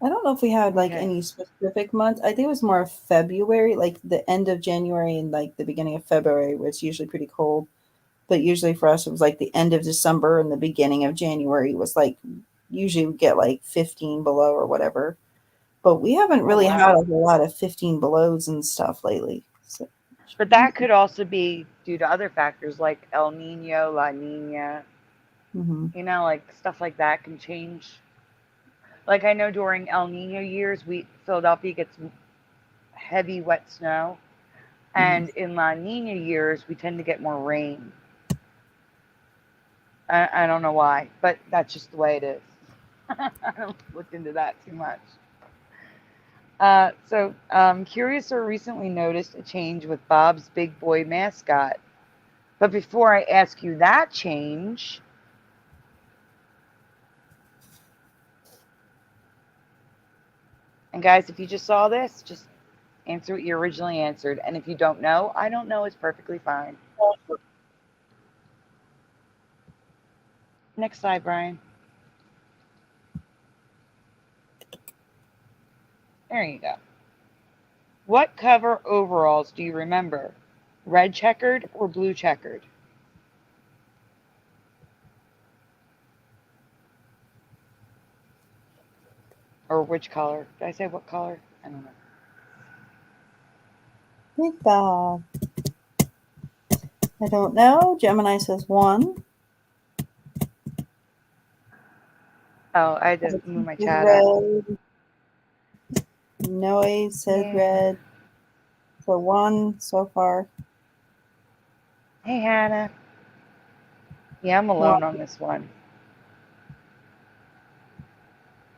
I don't know if we had like any specific month. I think it was more February, like the end of January and like the beginning of February, where it's usually pretty cold. But usually for us, it was like the end of December and the beginning of January was like, usually we get like 15 below or whatever. But we haven't really had a lot of 15 belows and stuff lately. So. But that could also be due to other factors like El Nino, La Nina. Like stuff like that can change. Like I know during El Nino years, Philadelphia gets heavy wet snow. And in La Nina years, we tend to get more rain. I don't know why, but that's just the way it is. I don't look into that too much. Curiouser recently noticed a change with Bob's Big Boy mascot. But before I ask you that change, and guys, if you just saw this, just answer what you originally answered. And if you don't know, I don't know, it's perfectly fine. Next slide, Brian. There you go. What cover overalls do you remember? Red checkered or blue checkered? Or which color? Did I say what color? I don't know. Big Bob. I don't know. Gemini says 1. Oh, I had to move my chat red. Noise said red. So 1 so far. Hey, Hannah. Yeah, I'm alone on this one.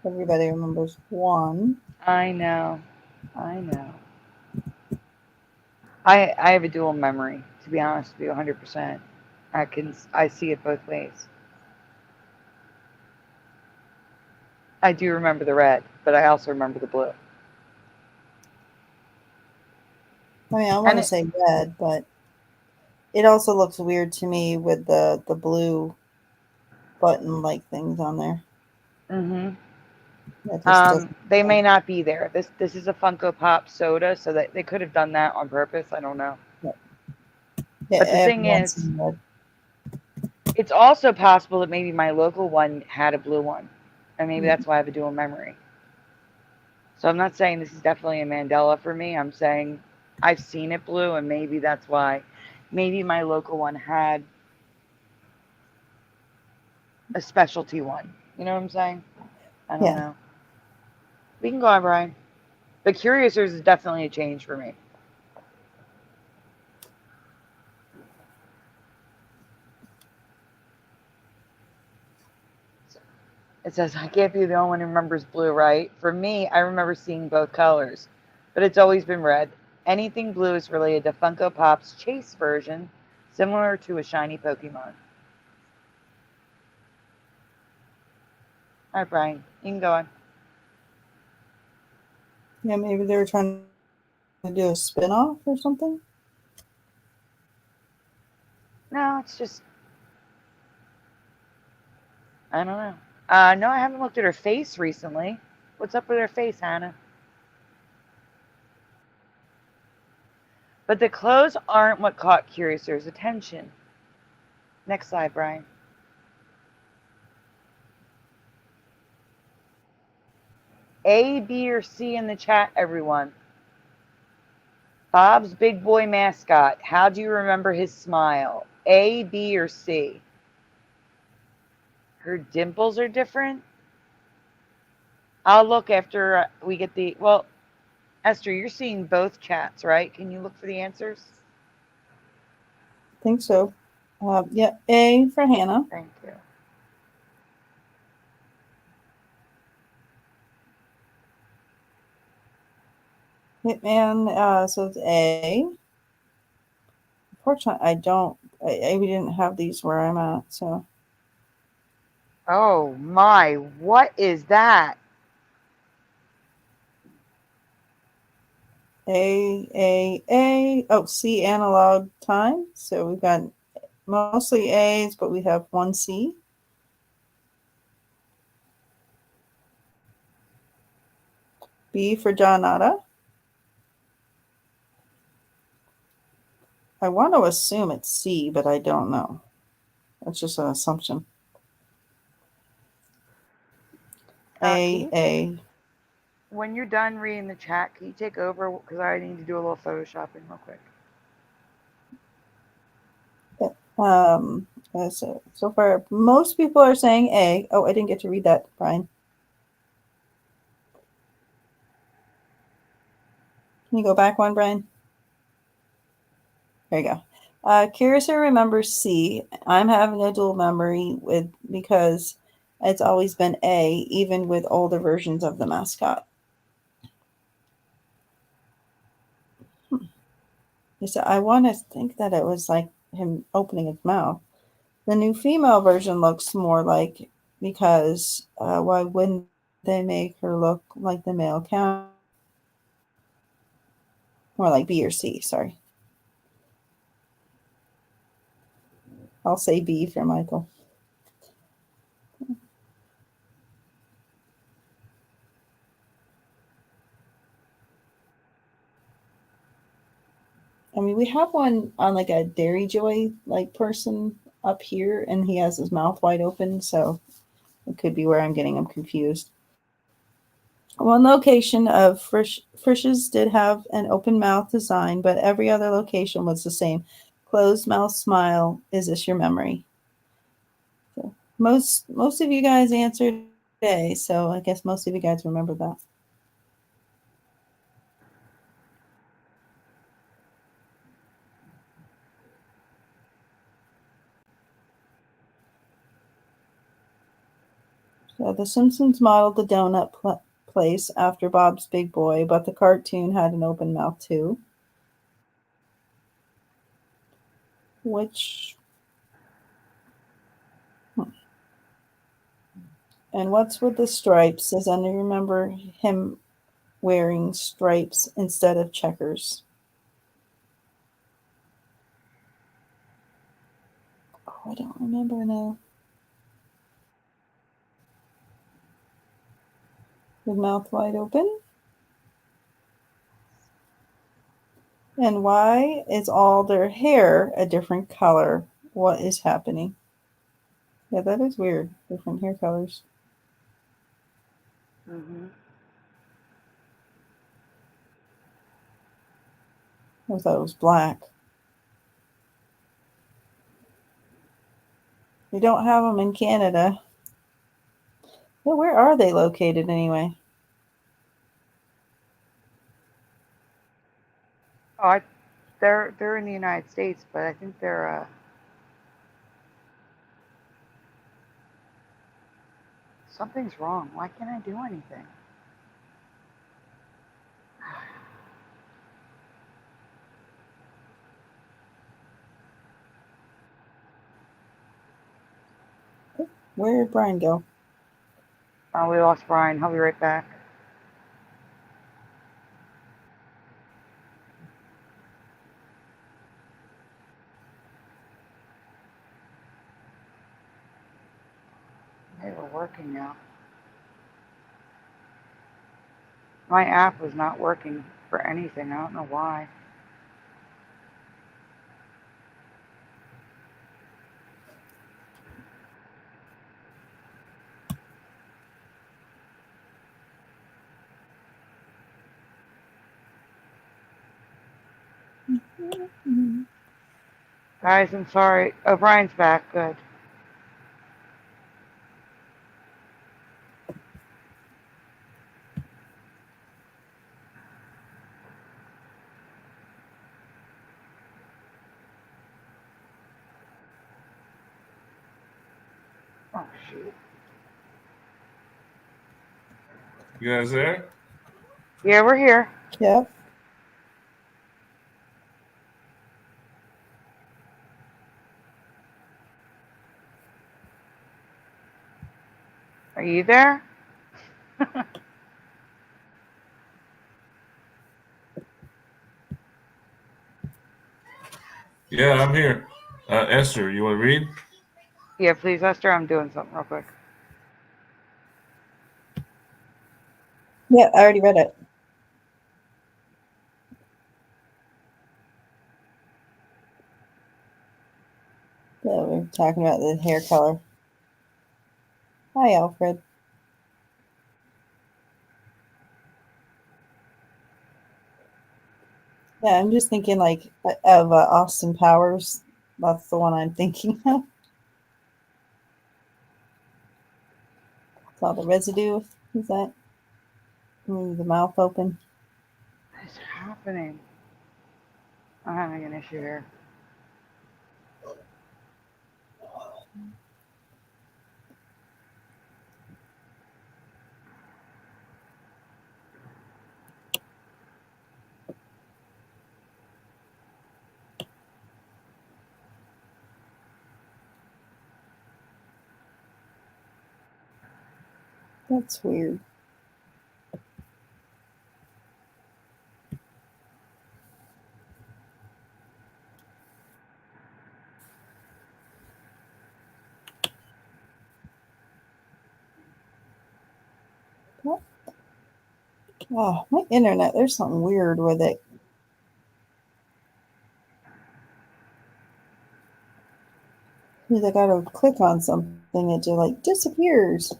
Everybody remembers 1. I know. I have a dual memory, to be honest with you, 100%. I see it both ways. I do remember the red, but I also remember the blue. I mean, I want to say red, but it also looks weird to me with the blue button-like things on there. They may not be there. This is a Funko Pop soda, so that they could have done that on purpose. I don't know. Yeah, but the thing is, it's also possible that maybe my local one had a blue one, and maybe that's why I have a dual memory. So I'm not saying this is definitely a Mandela for me. I'm saying I've seen it blue, and maybe that's why. Maybe my local one had a specialty one. You know what I'm saying? I don't Yeah. know. We can go on, Brian. But Curiouser is definitely a change for me. It says, I can't be the only one who remembers blue, right? For me, I remember seeing both colors, but it's always been red. Anything blue is related to Funko Pop's Chase version, similar to a shiny Pokemon. All right, Brian, you can go on. Yeah, maybe they were trying to do a spin-off or something. No, it's just, I don't know. No, I haven't looked at her face recently. What's up with her face, Hannah? But the clothes aren't what caught Curiouser's attention. Next slide, Brian. A, B, or C in the chat, everyone. Bob's big boy mascot. How do you remember his smile? A, B, or C? Her dimples are different? I'll look after we get the... Well, Esther, you're seeing both chats, right? Can you look for the answers? I think so. Yeah, A for Hannah. Thank you. Hitman, so it's A. Unfortunately, we didn't have these where I'm at, so. Oh my, what is that? A. Oh, C, analog time. So we've got mostly A's, but we have one C. B for Johnata. I want to assume it's C, but I don't know. That's just an assumption. A. When you're done reading the chat, can you take over? Because I need to do a little photoshopping real quick. So far, most people are saying A. Oh, I didn't get to read that, Brian. Can you go back one, Brian? There you go. Curiouser remembers C. I'm having a dual memory because it's always been A, even with older versions of the mascot. So I want to think that it was like him opening his mouth. The new female version looks more like, because why wouldn't they make her look like the male count? More like B or C, sorry. I'll say B for Michael. I mean, we have one on like a Dairy Joy like person up here, and he has his mouth wide open, so it could be where I'm getting him confused. One location of Frisch's did have an open mouth design, but every other location was the same. Closed mouth smile. Is this your memory? So most of you guys answered A, so I guess most of you guys remember that. So The Simpsons modeled the donut place after Bob's Big Boy, but the cartoon had an open mouth too. And what's with the stripes? Does anyone remember him wearing stripes instead of checkers? Oh, I don't remember now. With mouth wide open. And why is all their hair a different color? What is happening? Yeah, that is weird. Different hair colors. Mm-hmm. I thought it was black. We don't have them in Canada. Well, where are they located anyway? Oh, they're in the United States, but I think they're something's wrong. Why can't I do anything? Where did Brian go? Oh, we lost Brian. I'll be right back. They were working now. My app was not working for anything. I don't know why. Guys, I'm sorry. Oh, Brian's back. Good. Oh, shoot. You guys there? Yeah, we're here. Yep. Are you there? Yeah, I'm here. Esther, you want to read? Yeah, please, Esther. I'm doing something real quick. Yeah, I already read it. So we're talking about the hair color. Hi, Alfred. Yeah, I'm just thinking like of Austin Powers. That's the one I'm thinking of. It's all the residue. Is that? Move the mouth open. What is happening? I'm having an issue here. That's weird. What? Oh, my internet. There's something weird with it. Because I gotta click on something, it just like disappears.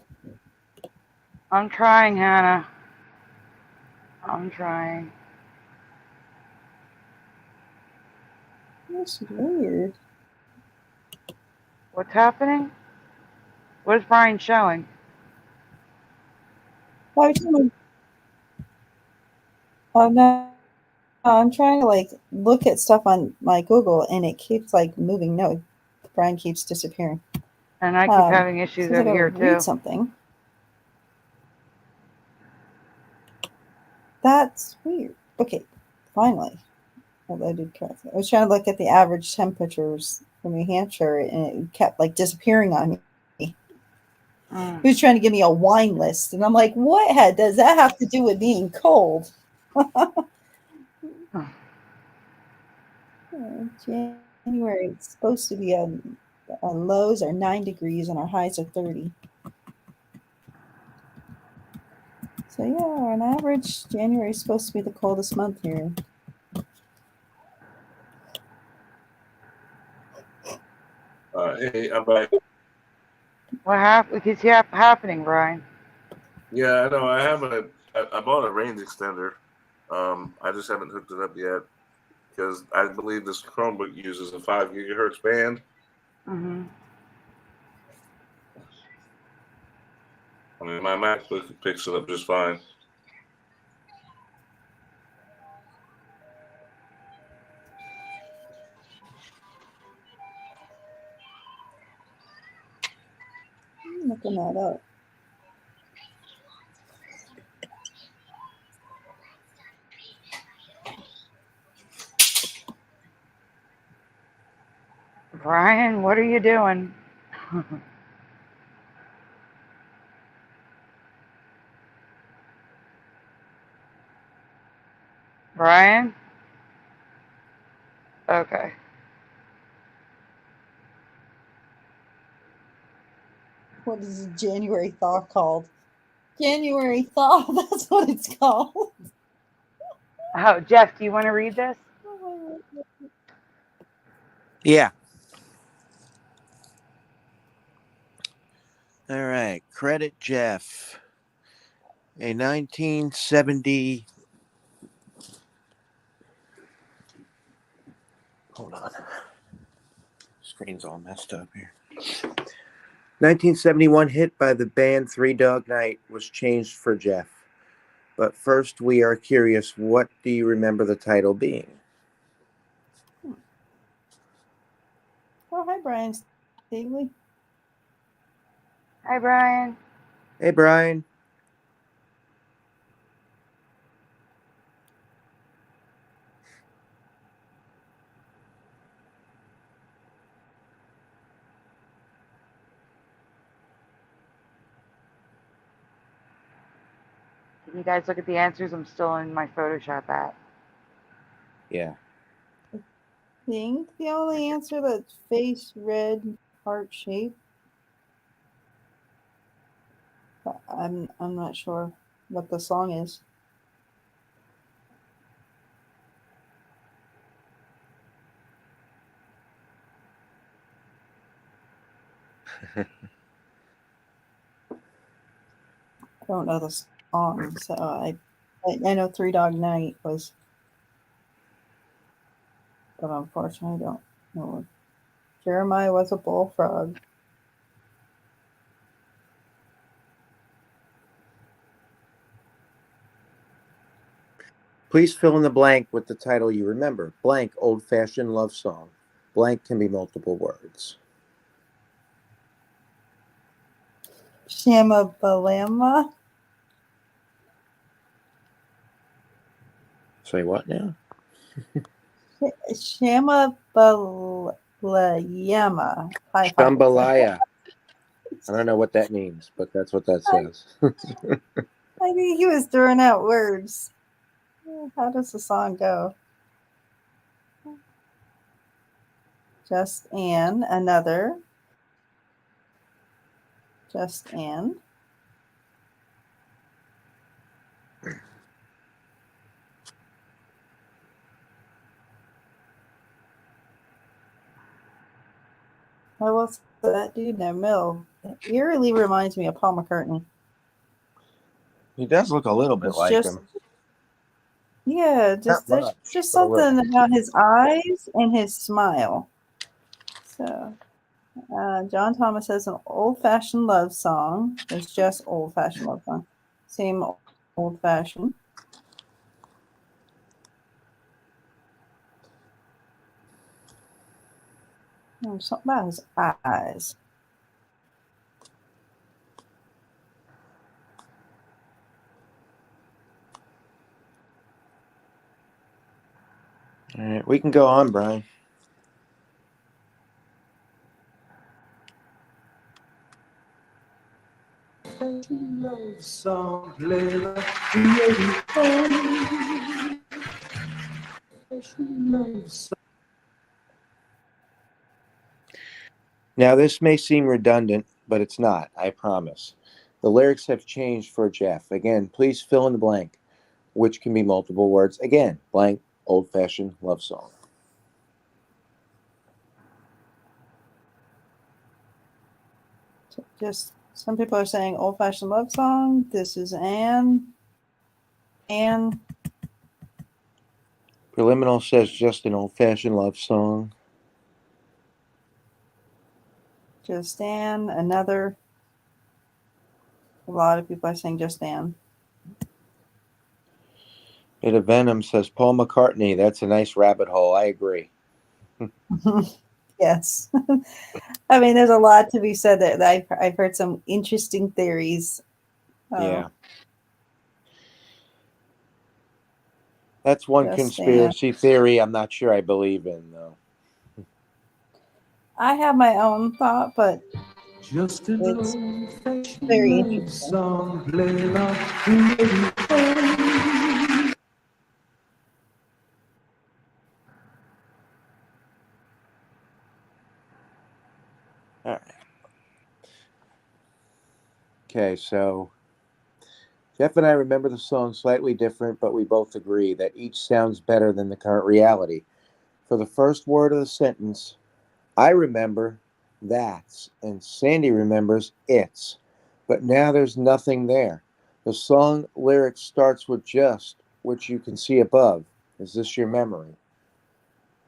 I'm trying, Hannah. I'm trying. That's weird. What's happening? What is Brian showing? Why would oh no. I'm trying to like look at stuff on my Google and it keeps like moving. No, Brian keeps disappearing. And I keep having issues so I over gotta here read too. something. That's weird. Okay, finally. Although I did correctly. I was trying to look at the average temperatures for New Hampshire and it kept like disappearing on me. He was trying to give me a wine list, and I'm like, what does that have to do with being cold? January, it's supposed to be our lows are 9 degrees and our highs are 30. So yeah, on average, January is supposed to be the coldest month here. Hey, I'm back. What happened? What's happening, Brian? Yeah, I know. I bought a range extender. I just haven't hooked it up yet. because I believe this Chromebook uses a 5 gigahertz band. Mm-hmm. I mean, my MacBook picks it up just fine. I'm looking that up. Brian, what are you doing? Brian? Okay. What is January Thaw called? January Thaw, that's what it's called. Oh, Jeff, do you want to read this? Yeah. All right. Credit Jeff. A 1970. Hold on. Screen's all messed up here. 1971 hit by the band Three Dog Night was changed for Jeff. But first, we are curious, what do you remember the title being? Oh, hi, Brian Staveley. Hi, Brian. Hey, Brian. Can you guys look at the answers? I'm still in my Photoshop app. Yeah. I think the only answer that's face red heart shape. But I'm not sure what the song is. I don't know the song, so I know Three Dog Night was, but unfortunately I don't know. Jeremiah was a bullfrog. Please fill in the blank with the title you remember. Blank, old-fashioned love song. Blank can be multiple words. Shamabalama. Say what now? Shamabalama. Jambalaya. I don't know what that means, but that's what that says. I think he was throwing out words. How does the song go? Just Anne, another. Just Anne. Oh, what's that dude in the middle? It eerily reminds me of Paul McCartney. He does look a little bit It's like just, him. yeah, just Not there's much, just but a little. something about his eyes and his smile. So, John Thomas says an old-fashioned love song. It's just old-fashioned love song. Same old-fashioned. Something about his eyes. All right, we can go on, Brian. Now, this may seem redundant, but it's not, I promise. The lyrics have changed for Jeff. Again, please fill in the blank, which can be multiple words. Again, blank, old-fashioned love song. Just some people are saying old-fashioned love song. This is Anne. Anne. Preliminal says just an old-fashioned love song. Just Dan. Another. A lot of people are saying Just Dan. Bit of Venom says Paul McCartney. That's a nice rabbit hole. I agree. Yes. I mean, there's a lot to be said there. I've heard some interesting theories. Yeah. That's one Just conspiracy theory I'm not sure I believe in, though. I have my own thought, but just it's very interesting. song, play like All right. Okay, so Jeff and I remember the song slightly different, but we both agree that each sounds better than the current reality. For the first word of the sentence, I remember that's, and Sandy remembers it's. But now there's nothing there. The song lyric starts with just, which you can see above. Is this your memory?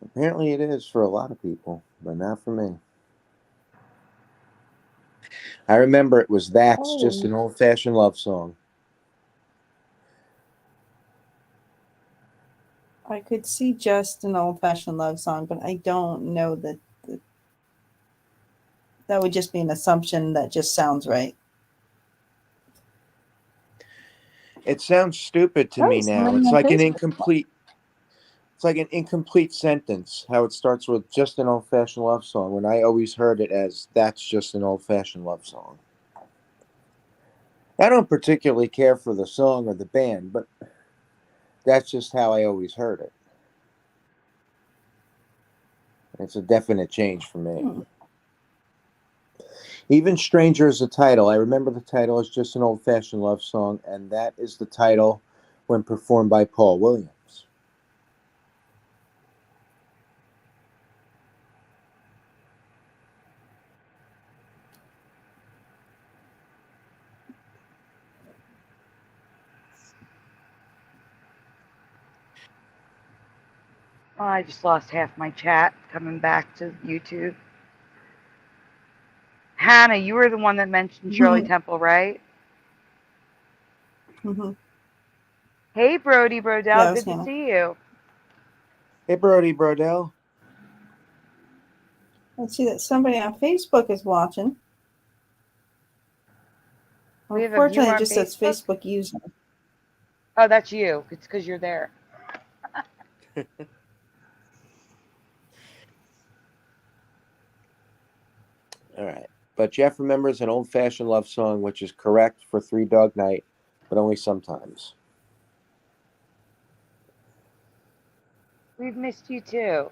Apparently it is for a lot of people, but not for me. I remember it was that's just an old-fashioned love song. I could see just an old-fashioned love song, but I don't know that that would just be an assumption that just sounds right. It sounds stupid to me now. It's like an incomplete sentence, how it starts with just an old-fashioned love song, when I always heard it as that's just an old-fashioned love song. I don't particularly care for the song or the band, but that's just how I always heard it. It's a definite change for me. Even Stranger is the title. I remember the title is just an old-fashioned love song, and that is the title when performed by Paul Williams. Oh, I just lost half my chat coming back to YouTube. Hannah, you were the one that mentioned Shirley Temple, right? Mm-hmm. Hey, Brody Brodell, Yeah, good to see you. Hey, Brody Brodell. Let's see that somebody on Facebook is watching. We have a viewer Unfortunately, on it just says Facebook? Facebook user. Oh, that's you. It's because you're there. All right. But Jeff remembers an old-fashioned love song, which is correct for Three Dog Night, but only sometimes. We've missed you too.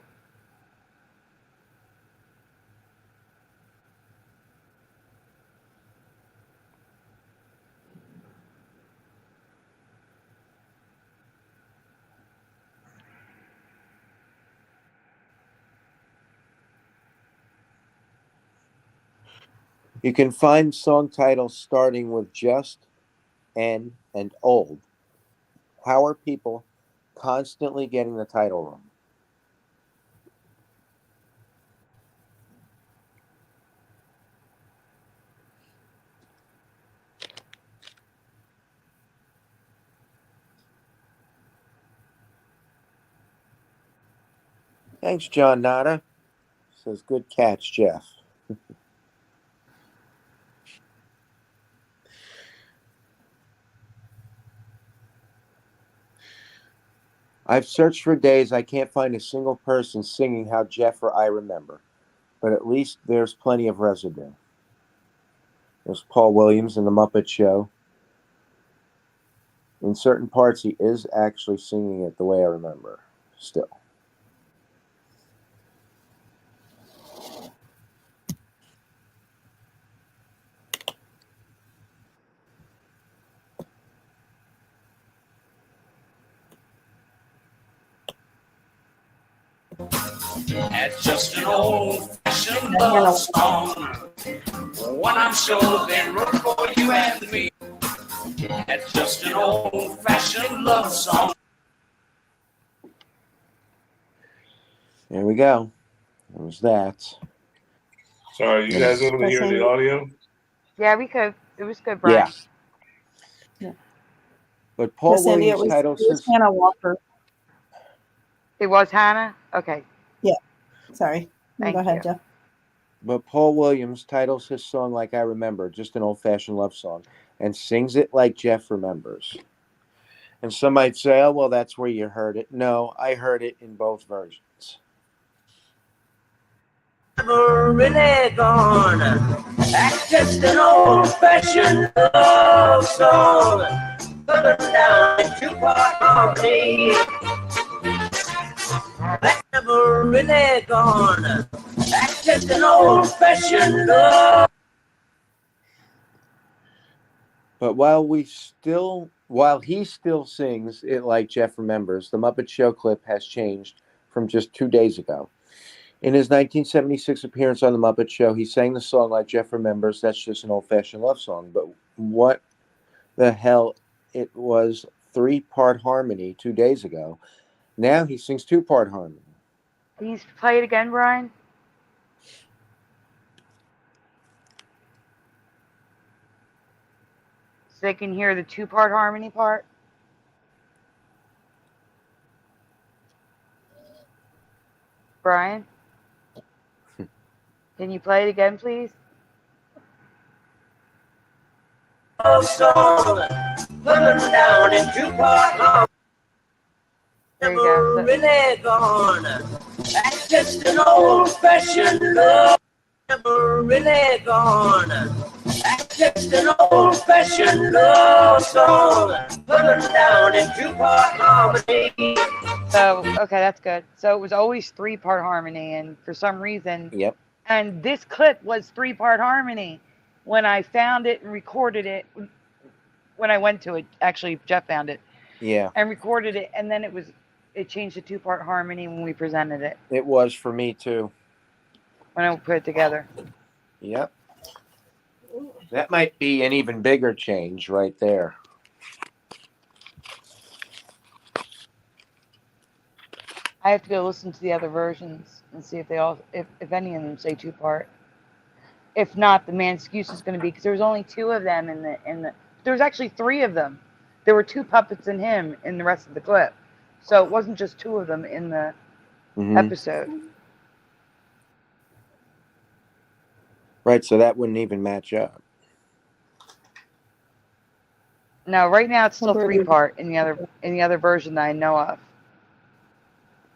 You can find song titles starting with just, and old. How are people constantly getting the title wrong? Thanks, John Nada. Says, good catch, Jeff. I've searched for days. I can't find a single person singing how Jeff or I remember, but at least there's plenty of residue. There's Paul Williams in The Muppet Show. In certain parts, he is actually singing it the way I remember, still. That's just an old-fashioned love song. One I'm sure they wrote for you and me. That's just an old-fashioned love song. There we go. It was that. Sorry, you guys able to hear the audio? Yeah, we could. It was good, Yeah. Brian. Yeah. But Paul Miss Sandy, Williams it titles was his Hannah Walker. It was Hannah? Okay. Yeah. Sorry. Thank Go ahead, you. Jeff. But Paul Williams titles his song Like I Remember, just an old-fashioned love song, and sings it like Jeff remembers. And some might say, oh, well, that's where you heard it. No, I heard it in both versions. Never really gone. That's just an old-fashioned love song. Put them down in two-part harmony. That's never really gone. That's just an old-fashioned love. But while he still sings it like Jeff remembers, the Muppet Show clip has changed from just 2 days ago. In his 1976 appearance on the Muppet Show, he sang the song like Jeff remembers. That's just an old-fashioned love song. But what the hell? It was 3-part harmony 2 days ago. Now he sings 2-part harmony. Can you play it again, Brian? So they can hear the 2-part harmony part? Brian? Can you play it again, please? Love song. Put them down in two-part harmony. There you go. Never really gone. That's just an old-fashioned love. Never really gone. That's just an old-fashioned love song. Put them down in two-part harmony. So, okay, that's good. So it was always 3-part harmony, and for some reason, Yep. and this clip was 3-part harmony. When I found it and recorded it, when I went to it, actually, Jeff found it. Yeah. And recorded it, and then it changed to 2-part harmony when we presented it, It was for me, too. when I put it together. Yep. That might be an even bigger change right there. I have to go listen to the other versions and see if they all, if any of them say 2-part. If not, the man excuse is going to be, because there was only 2 of them in the. There was actually 3 of them. There were 2 puppets and him in the rest of the clip, so it wasn't just 2 of them in the episode. Right, so that wouldn't even match up. No, right now it's still 3-part in the other version that I know of.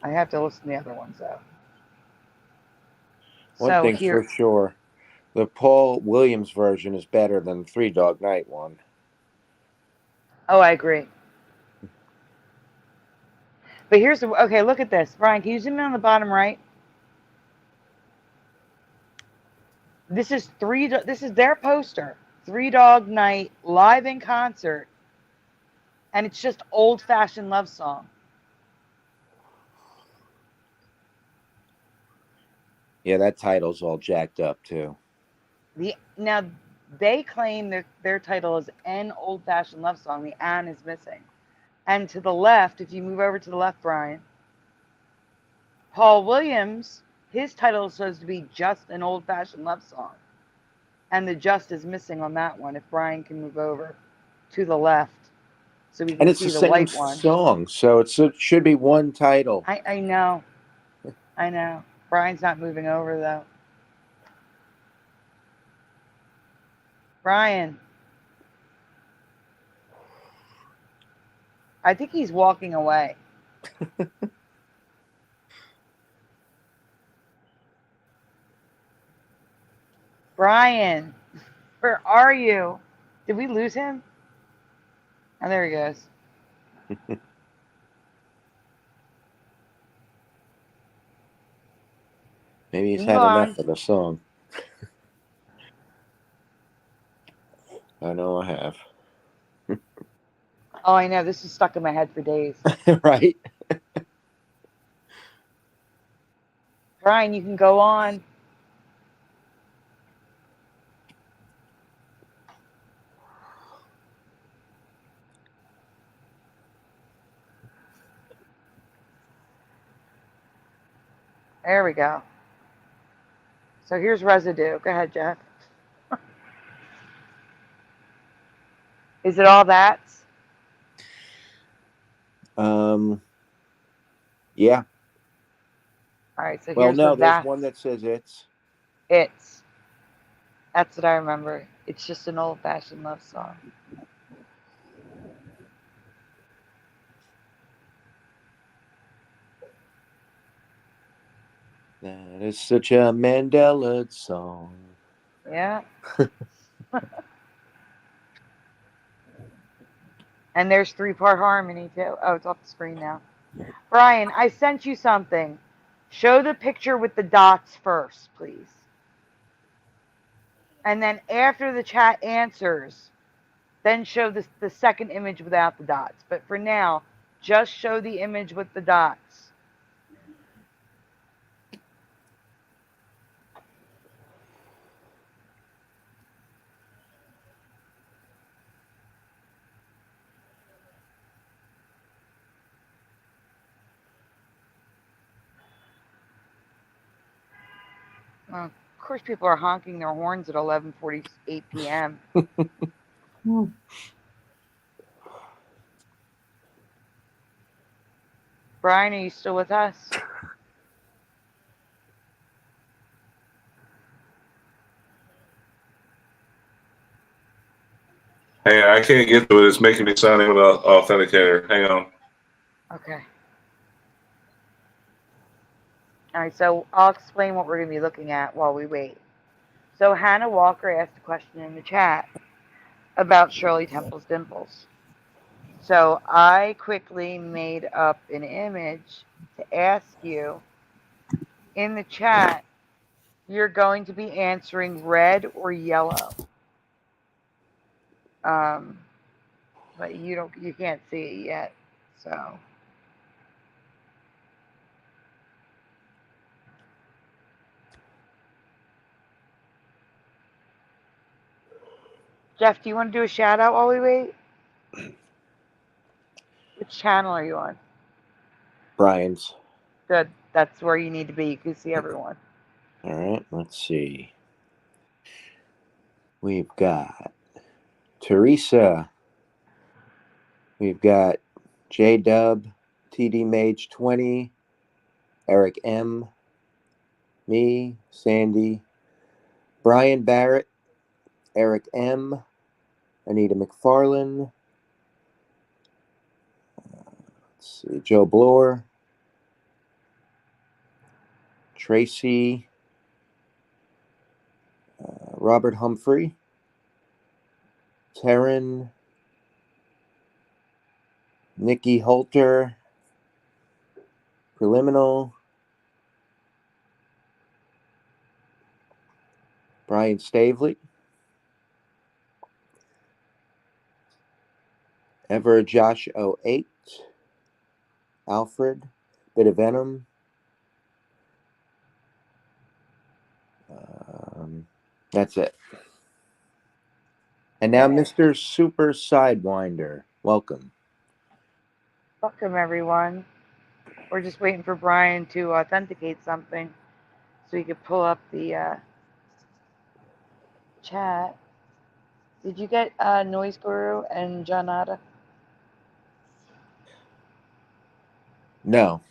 I have to listen to the other ones though. One thing's for sure, the Paul Williams version is better than the Three Dog Night one. Oh, I agree. But here's the okay. Look at this, Brian. Can you zoom in on the bottom right? This is This is their poster. 3 Dog Night live in concert, and it's just old-fashioned love song. Yeah, that title's all jacked up too. Now they claim that their title is An Old-Fashioned Love Song. The "an" is missing. And to the left, if you move over to the left, Brian, Paul Williams, his title is supposed to be Just an Old-Fashioned Love Song. And the "just" is missing on that one. If Brian can move over to the left so we can see the white one. Song, so it should be one title. I know. I know. Brian's not moving over, though. Brian. I think he's walking away. Brian, where are you? Did we lose him? Oh, there he goes. Maybe he's had enough of the song. I know I have. Oh, I know. This is stuck in my head for days. Right? Brian, you can go on. There we go. So here's residue. Go ahead, Jeff. Is it all that? Yeah. All right, so Well, here's no, the there's that's. one that says it's. It's. That's what I remember. It's just an old-fashioned love song. That is such a Mandela song. Yeah. And there's three-part harmony, too. Oh, it's off the screen now. Brian, I sent you something. Show the picture with the dots first, please. And then after the chat answers, then show the second image without the dots. But for now, just show the image with the dots. Well, of course, people are honking their horns at 11:48 p.m. Brian, are you still with us? Hey, I can't get to it. It's making me sign in with an authenticator. Hang on. Okay. All right, so I'll explain what we're going to be looking at while we wait. So Hannah Walker asked a question in the chat about Shirley Temple's dimples. So I quickly made up an image to ask you. In the chat, you're going to be answering red or yellow. But you can't see it yet. So Jeff, do you want to do a shout out while we wait? Which channel are you on? Brian's. Good. That's where you need to be. You can see everyone. All right, let's see. We've got Teresa. We've got J-Dub, TD Mage 20, Eric M, me, Sandy, Brian Barrett, Eric M, Anita MacFarlane, let's see, Joe Bloor, Tracy, Robert Humphrey, Taryn, Nikki Holter, Preliminal, Brian Stavely, Ever Josh 08, Alfred, Bit of Venom, that's it. And now Mr. Super Sidewinder. Welcome. Welcome, everyone. We're just waiting for Brian to authenticate something so he could pull up the chat. Did you get Noise Guru and Janata? No.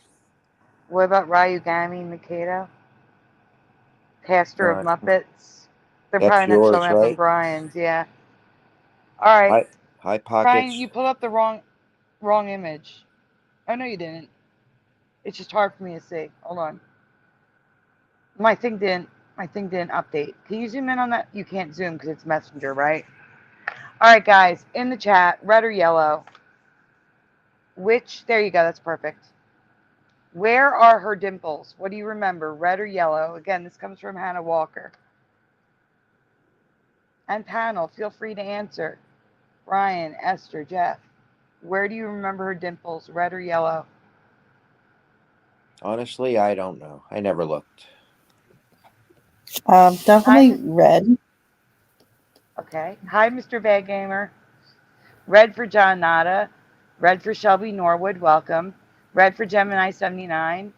What about Ryugami Mikado? Pastor of Muppets? They're That's probably not yours, showing up right? in Brian's, yeah. All right. High Pockets. Brian, you pulled up the wrong image. Oh, no, you didn't. It's just hard for me to see. Hold on. My thing didn't update. Can you zoom in on that? You can't zoom because it's Messenger, right? All right, guys, in the chat, red or yellow? There you go, that's perfect. Where are her dimples? What do you remember, red or yellow? Again, this comes from Hannah Walker. And panel, feel free to answer. Brian, Esther, Jeff, where do you remember her dimples, red or yellow? Honestly, I don't know. I never looked. Definitely red. Okay. Hi, Mr. Bad Gamer. Red for John Nada. Red for Shelby Norwood. Welcome. Red for Gemini 79.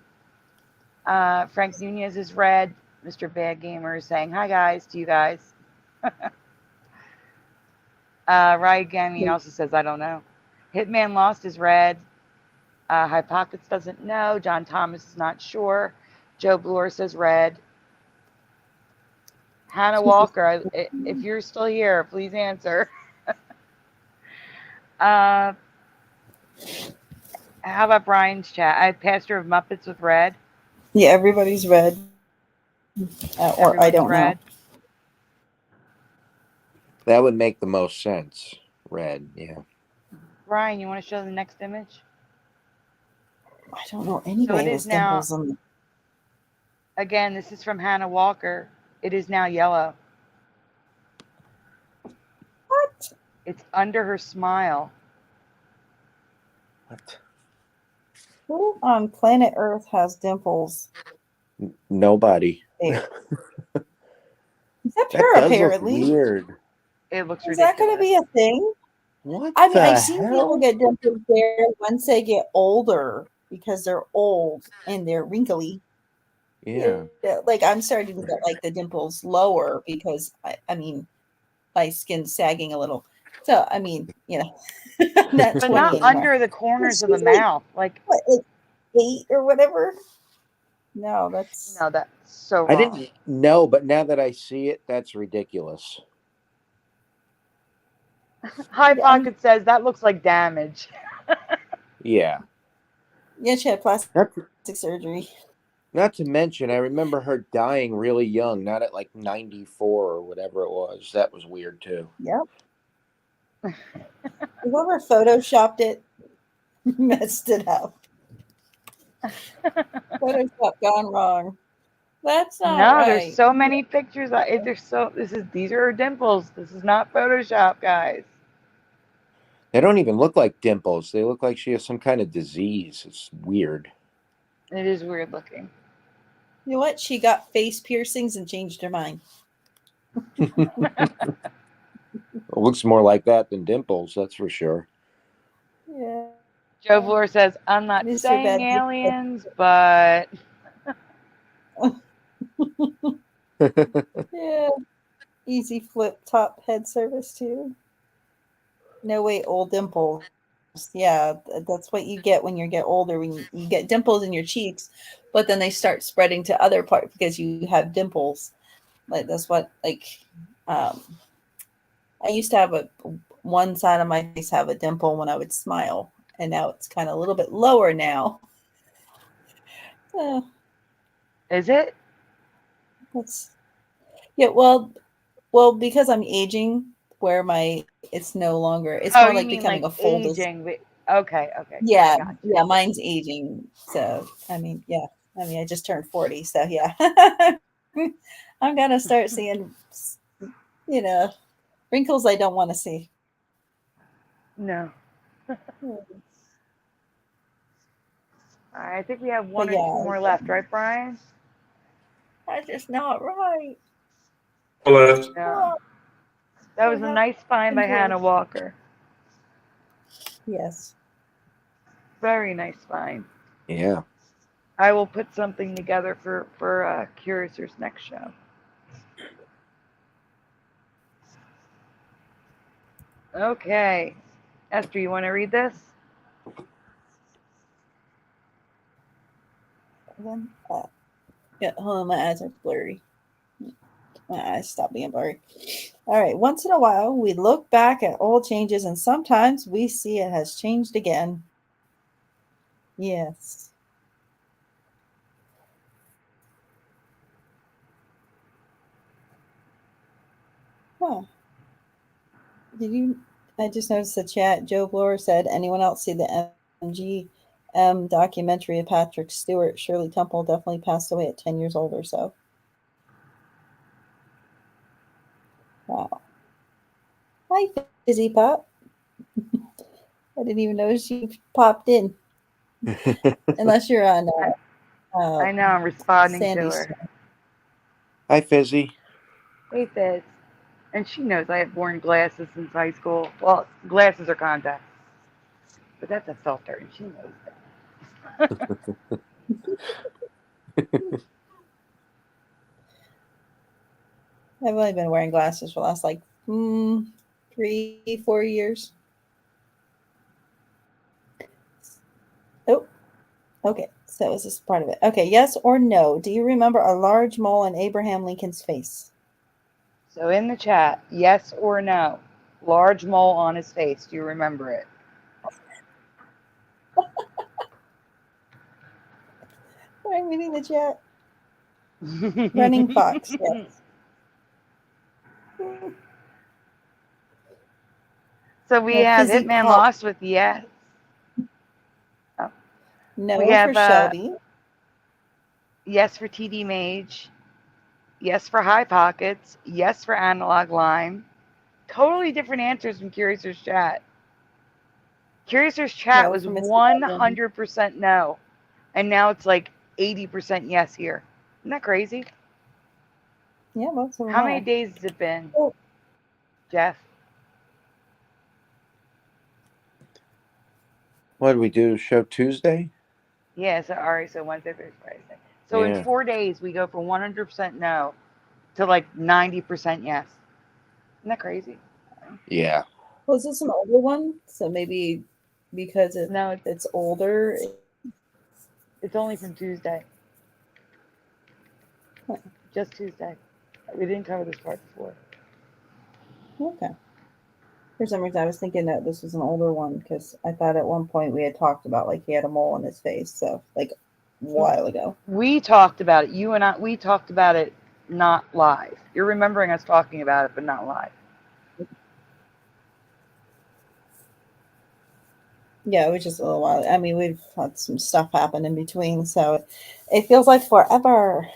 Frank Nunez is red. Mr. Bad Gamer is saying hi guys to you guys. Ryan Gaming also says I don't know. Hitman Lost is red. High Pockets doesn't know. John Thomas is not sure. Joe Bloor says red. Hannah Walker, if you're still here, please answer. How about Brian's chat? I have Pastor of Muppets with red. Yeah, everybody's red. Or I don't know. That would make the most sense. Red, yeah. Brian, you want to show the next image? I don't know anybody So it with is now, dimples on. again, this is from Hannah Walker. It is now yellow. What? It's under her smile. What? Who on planet Earth has dimples? Nobody. Except That her, does apparently. look weird. It looks Is ridiculous. that going to be a thing? What I mean, the I've seen hell? people get dimples there once they get older because they're old and they're wrinkly. Yeah. Like I'm starting to get like the dimples lower because I mean, my skin's sagging a little. So I mean, you know, I'm not 20 But not anymore. under the corners of the She's like, mouth. Like, what, like 8 or whatever? No, that's so wrong. I didn't know, but now that I see it, that's ridiculous. High Pocket says that looks like damage. Yeah. Yeah, she had plastic surgery. Not to mention, I remember her dying really young, not at like 94 or whatever it was. That was weird too. Yep. Whoever photoshopped it messed it up. Photoshop gone wrong. That's not right. There's so many pictures. These are her dimples. This is not Photoshop, guys. They don't even look like dimples. They look like she has some kind of disease. It's weird. It is weird looking. You know what? She got face piercings and changed her mind. It looks more like that than dimples, that's for sure. Yeah. Joe Bloor says, I'm not Mr. saying Bad aliens, but yeah. Easy flip top head service too. No way, old dimples. Yeah, that's what you get when you get older. When you get dimples in your cheeks, but then they start spreading to other parts because you have dimples. Like that's what I used to have one side of my face have a dimple when I would smile, and now it's kind of a little bit lower now. Is it? Yeah. Well, because I'm aging, where it's no longer. It's more like becoming a fold. Aging. Okay. Yeah, mine's aging. So I mean, I just turned 40, so yeah. I'm gonna start seeing, wrinkles I don't want to see. No. All right, I think we have one or two more left, right, Brian? That's just not right. Left. Yeah. That was a nice find by Hannah Walker. Yes. Very nice find. Yeah. I will put something together for Curiouser's next show. Okay. Esther, you want to read this? Yeah, hold on, my eyes are blurry. My eyes stop being blurry. All right, once in a while, we look back at old changes, and sometimes we see it has changed again. Yes. Huh. I just noticed the chat. Joe Bloor said, anyone else see the MGM documentary of Patrick Stewart? Shirley Temple definitely passed away at 10 years old or so. Wow. Hi, Fizzy Pop. I didn't even notice you popped in. Unless you're on. I know, I'm responding Sandy's to her. Hi, Fizzy. Hey, Fizz. And she knows I have worn glasses since high school. Well, glasses or contacts. But that's a filter, and she knows that. I've only been wearing glasses for the last 3-4 years. Oh, okay. So is this part of it? Okay, yes or no? Do you remember a large mole in Abraham Lincoln's face? So in the chat, yes or no? Large mole on his face. Do you remember it? I'm reading the chat. Running Fox, yes. So we No, have Fizzy Hitman Pop. Lost with yes. Oh. No We have for Shelby. yes for TD Mage. Yes for High Pockets. Yes for Analog Lime. Totally different answers from Curiouser's chat. Curiouser's chat No was for Mr. Goblin. 100% no. And now it's like 80% yes here. Isn't that crazy? Yeah, most of them How many are. days has it been, Oh. Jeff? What did we do? Show Tuesday? Yeah, so all right, so Wednesday, Thursday, Friday. So in Yeah. 4 days we go from 100% no to like 90% yes. Isn't that crazy? Yeah. Was this an older one? So maybe because No, it's older. it's only from Tuesday. Huh. Just Tuesday. We didn't cover this part before. Okay. For some reason, I was thinking that this was an older one because I thought at one point we had talked about he had a mole on his face. So a while ago. We talked about it. You and I, we talked about it not live. You're remembering us talking about it, but not live. Yeah, it was just a little while. I mean, we've had some stuff happen in between, so it feels like forever.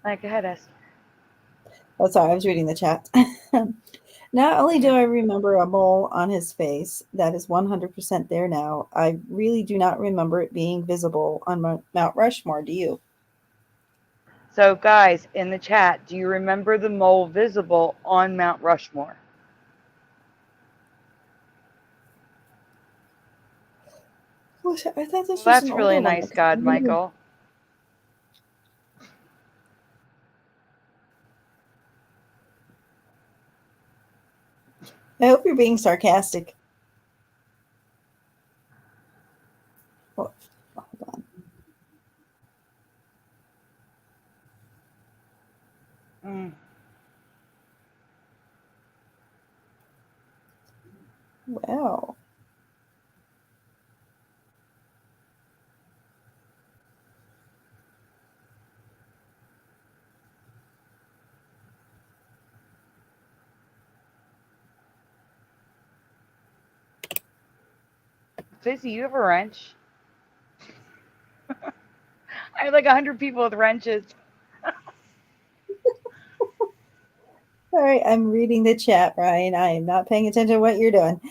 Like, go ahead, Esther. Oh, sorry, I was reading the chat. Not only do I remember a mole on his face, that is 100% there now, I really do not remember it being visible on Mount Rushmore. Do you? So, guys, in the chat, do you remember the mole visible on Mount Rushmore? I thought this was That's an really older one. nice, God, Michael. I hope you're being sarcastic. Oh, hold on. Wow. Fizzy, you have a wrench? I have like 100 people with wrenches. All right, I'm reading the chat, Ryan. I am not paying attention to what you're doing.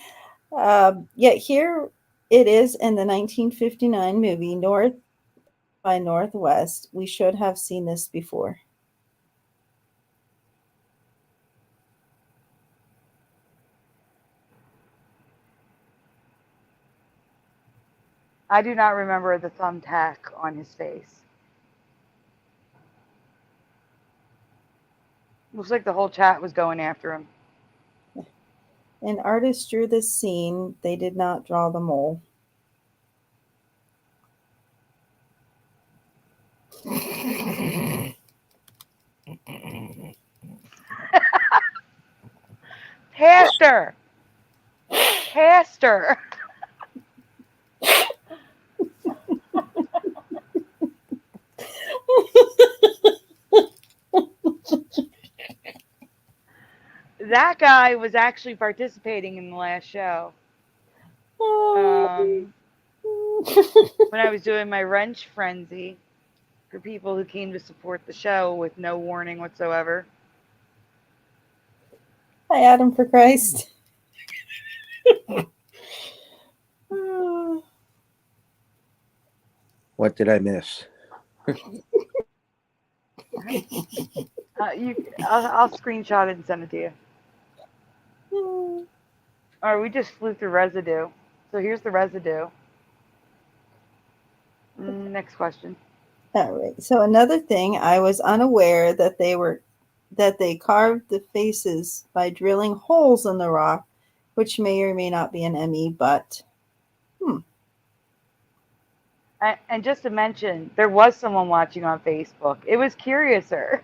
Yeah, here it is in the 1959 movie North by Northwest. We should have seen this before. I do not remember the thumbtack on his face. Looks like the whole chat was going after him. An artist drew this scene. They did not draw the mole. Pastor! Pastor! That guy was actually participating in the last show. When I was doing my wrench frenzy for people who came to support the show with no warning whatsoever. Hi, Adam, for Christ. What did I miss? I'll screenshot it and send it to you. All right, we just flew through residue. So here's the residue. Next question. All right. So another thing, I was unaware that they carved the faces by drilling holes in the rock, which may or may not be an ME, but And just to mention, there was someone watching on Facebook. It was Curiouser.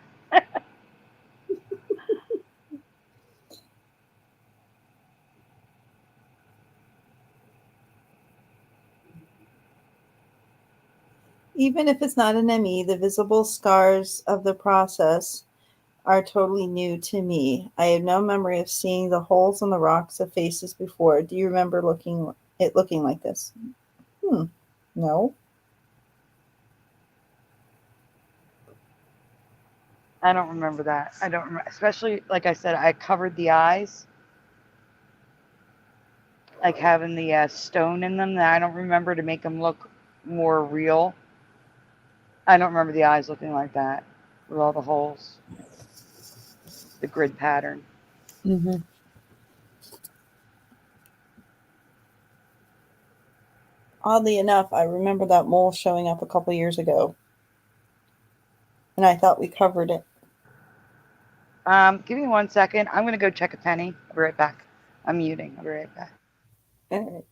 even if it's not an ME, the visible scars of the process are totally new to me. I have no memory of seeing the holes in the rocks of faces before. Do you remember looking like this? No. I don't remember that. I don't remember, especially like I said, I covered the eyes, like having the stone in them. That I don't remember to make them look more real. I don't remember the eyes looking like that with all the holes, the grid pattern. Mm-hmm. Oddly enough, I remember that mole showing up a couple years ago, and I thought we covered it. Give me 1 second. I'm gonna go check a penny. I'll be right back. I'm muting. I'll be right back. All right.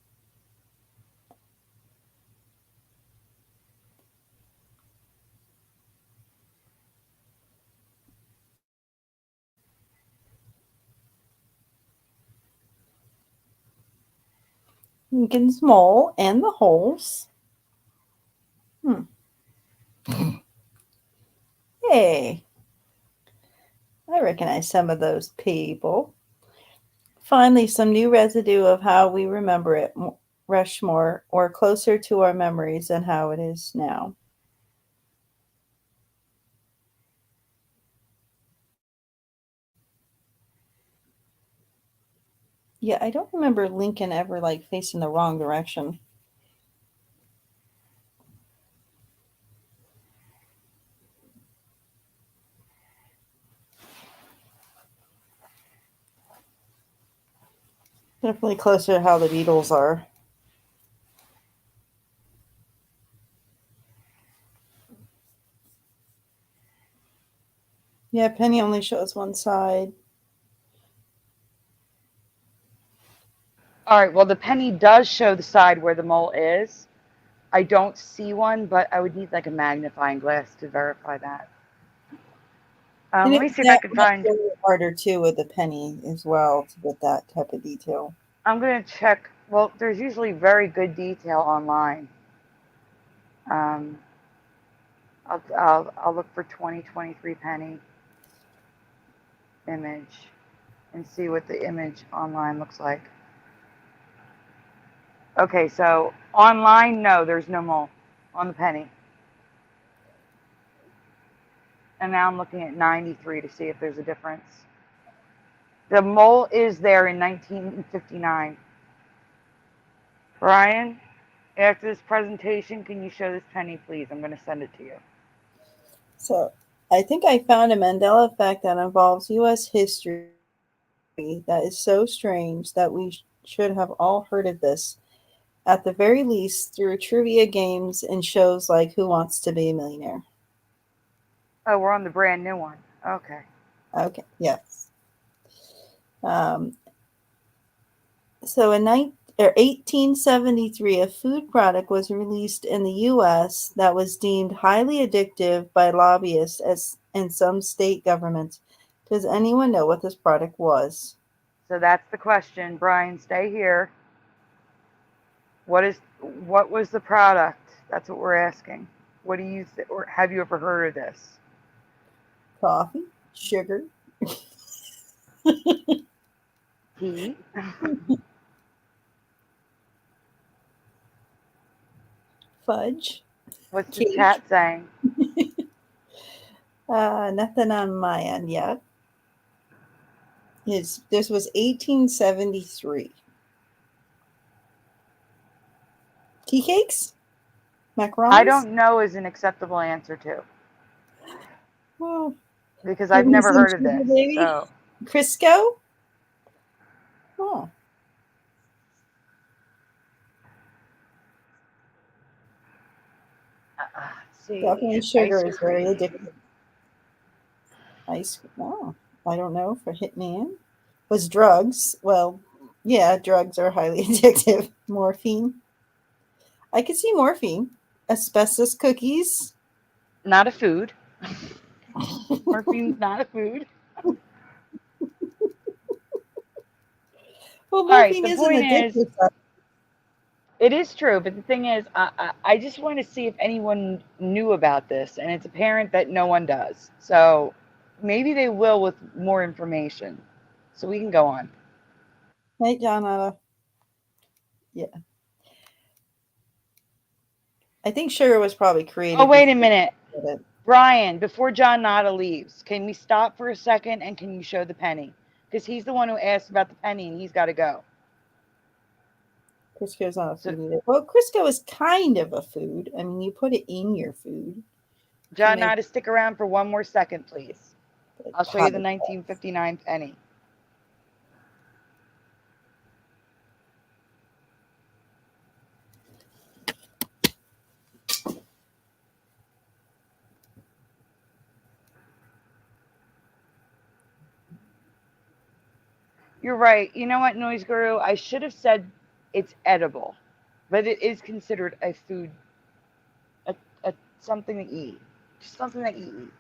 Lincoln's mole and the holes. Hey, I recognize some of those people. Finally, some new residue of how we remember it, Rushmore, or closer to our memories than how it is now. Yeah, I don't remember Lincoln ever facing the wrong direction. Definitely closer to how the Beatles are. Yeah, Penny only shows one side. All right. Well, the penny does show the side where the mole is. I don't see one, but I would need like a magnifying glass to verify that. Let me see if I can find. Harder too with the penny as well to get that type of detail. I'm gonna check. Well, there's usually very good detail online. I'll look for 2023 penny image and see what the image online looks like. Okay, so online, no, there's no mole on the penny. And now I'm looking at 93 to see if there's a difference. The mole is there in 1959. Brian, after this presentation, can you show this penny, please? I'm going to send it to you. So I think I found a Mandela effect that involves U.S. history that is so strange that we should have all heard of this, at the very least, through trivia games and shows like Who Wants to Be a Millionaire. Oh, we're on the brand new one. Okay. Okay, yes. So in 1873, a food product was released in the U.S. that was deemed highly addictive by lobbyists in some state governments. Does anyone know what this product was? So that's the question. Brian, stay here. What was the product? That's what we're asking. What do you or have you ever heard of this? Coffee, sugar, Tea. fudge. What's cake. the chat saying? Nothing on my end yet. This was 1873. Tea cakes? Macarons? I don't know is an acceptable answer too. Well, because I've never heard of this. Baby? So Crisco? Oh. see. Definitely sugar Ice is very cream. addictive. Ice cream. Oh, I don't know. For Hitman, was drugs? Well, yeah, drugs are highly addictive. Morphine. I could see morphine. Asbestos cookies. Not a food. Morphine's not a food. Well, All right, morphine the isn't point is, addictive. it is true, but the thing is, I just want to see if anyone knew about this, and it's apparent that no one does. So maybe they will with more information. So we can go on. Hey, John. Yeah. I think sugar was probably created. Oh, wait a minute. before Brian, before John Nada leaves, can we stop for a second and can you show the penny? Because he's the one who asked about the penny and he's got to go. Crisco's not a So, food either. Well, Crisco is kind of a food. I mean, you put it in your food. John Nada, stick around for one more second, please. I'll show you the Pot. 1959 penny. You're right. You know what, Noise Guru? I should have said it's edible, but it is considered a food, a something to eat. Just something that you eat.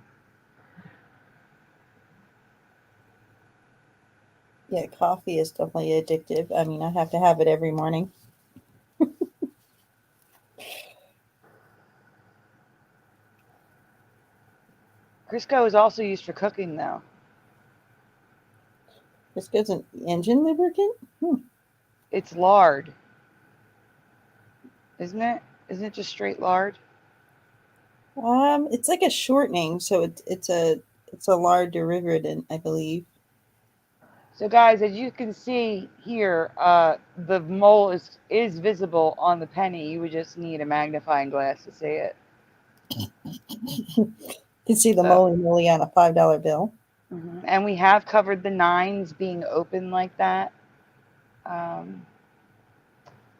Yeah, coffee is definitely addictive. I mean, I have to have it every morning. Crisco is also used for cooking, though. Crisco's an engine lubricant? It's lard. Isn't it? Isn't it just straight lard? It's like a shortening, so it's a lard derivative, I believe. So, guys, as you can see here, the mole is visible on the penny. You would just need a magnifying glass to see it. You can see the moly on a $5 bill. Mm-hmm. And we have covered the nines being open like that.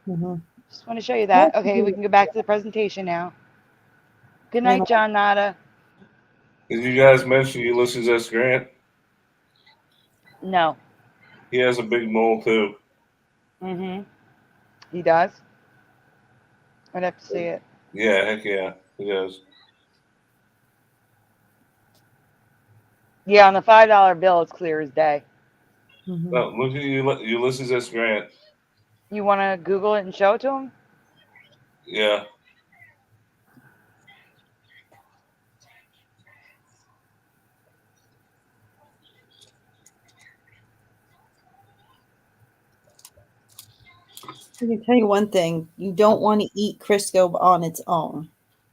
Just want to show you that. Okay, we can go back to the presentation now. Good night, John Nada. Did you guys mention Ulysses S. Grant? No. He has a big mole too. Mm-hmm. He does? I'd have to see it. Yeah, heck yeah, he does. Yeah, on the $5 bill, it's clear as day. No, look at Ulysses S. Grant. You want to Google it and show it to him? Yeah. I can tell you one thing. You don't want to eat Crisco on its own.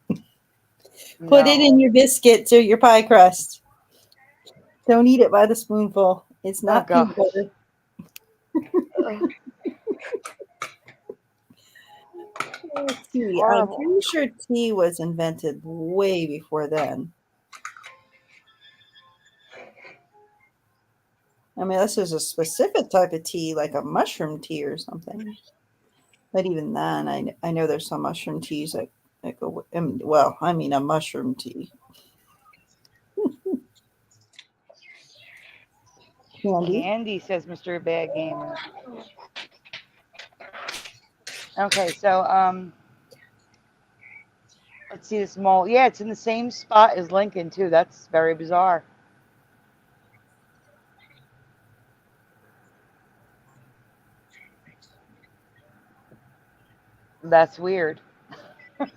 Put it in your biscuits or your pie crust. Don't eat it by the spoonful. It's not peanut butter. Tea. I'm pretty sure tea was invented way before then. I mean, this is a specific type of tea, like a mushroom tea or something. But even then, I know there's some mushroom teas that go. I mean, a mushroom tea. Candy, says Mr. Bad Gamer. Okay, so let's see this mole. Yeah, it's in the same spot as Lincoln too. That's very bizarre. That's weird. All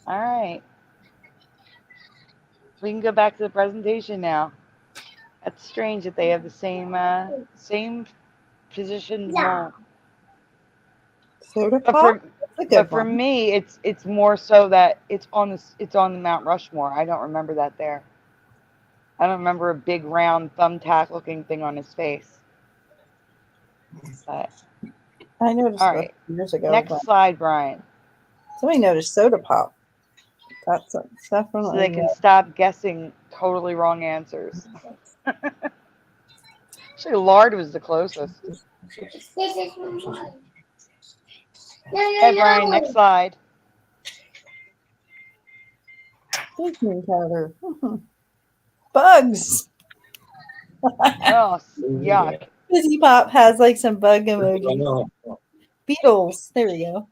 right. We can go back to the presentation now. That's strange that they have the same position mole. Soda But pop? for me, it's more so that it's on the Mount Rushmore. I don't remember that there. I don't remember a big round thumbtack looking thing on his face. But, I noticed all right. years ago. Next slide, Brian. Somebody noticed soda pop. That's definitely. So they can stop guessing totally wrong answers. Actually, lard was the closest. Hey, Brian, next slide. Baking powder. Bugs. Oh, yuck. Fizzy Pop has like some bug emojis. Beetles. There we go.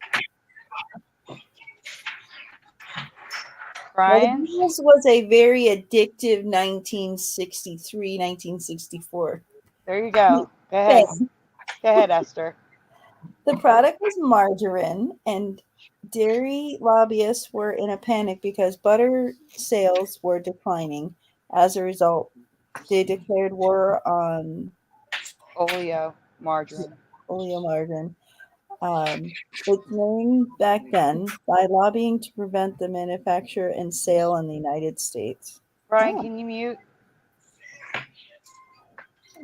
Well, the Brian? Beatles was a very addictive 1963, 1964. There you go. Go ahead. thing. Go ahead, Esther. The product was margarine, and dairy lobbyists were in a panic because butter sales were declining. As a result, they declared war on Margarine. oleomargarine. It's named back then by lobbying to prevent the manufacture and sale in the United States. Brian, Oh. can you mute?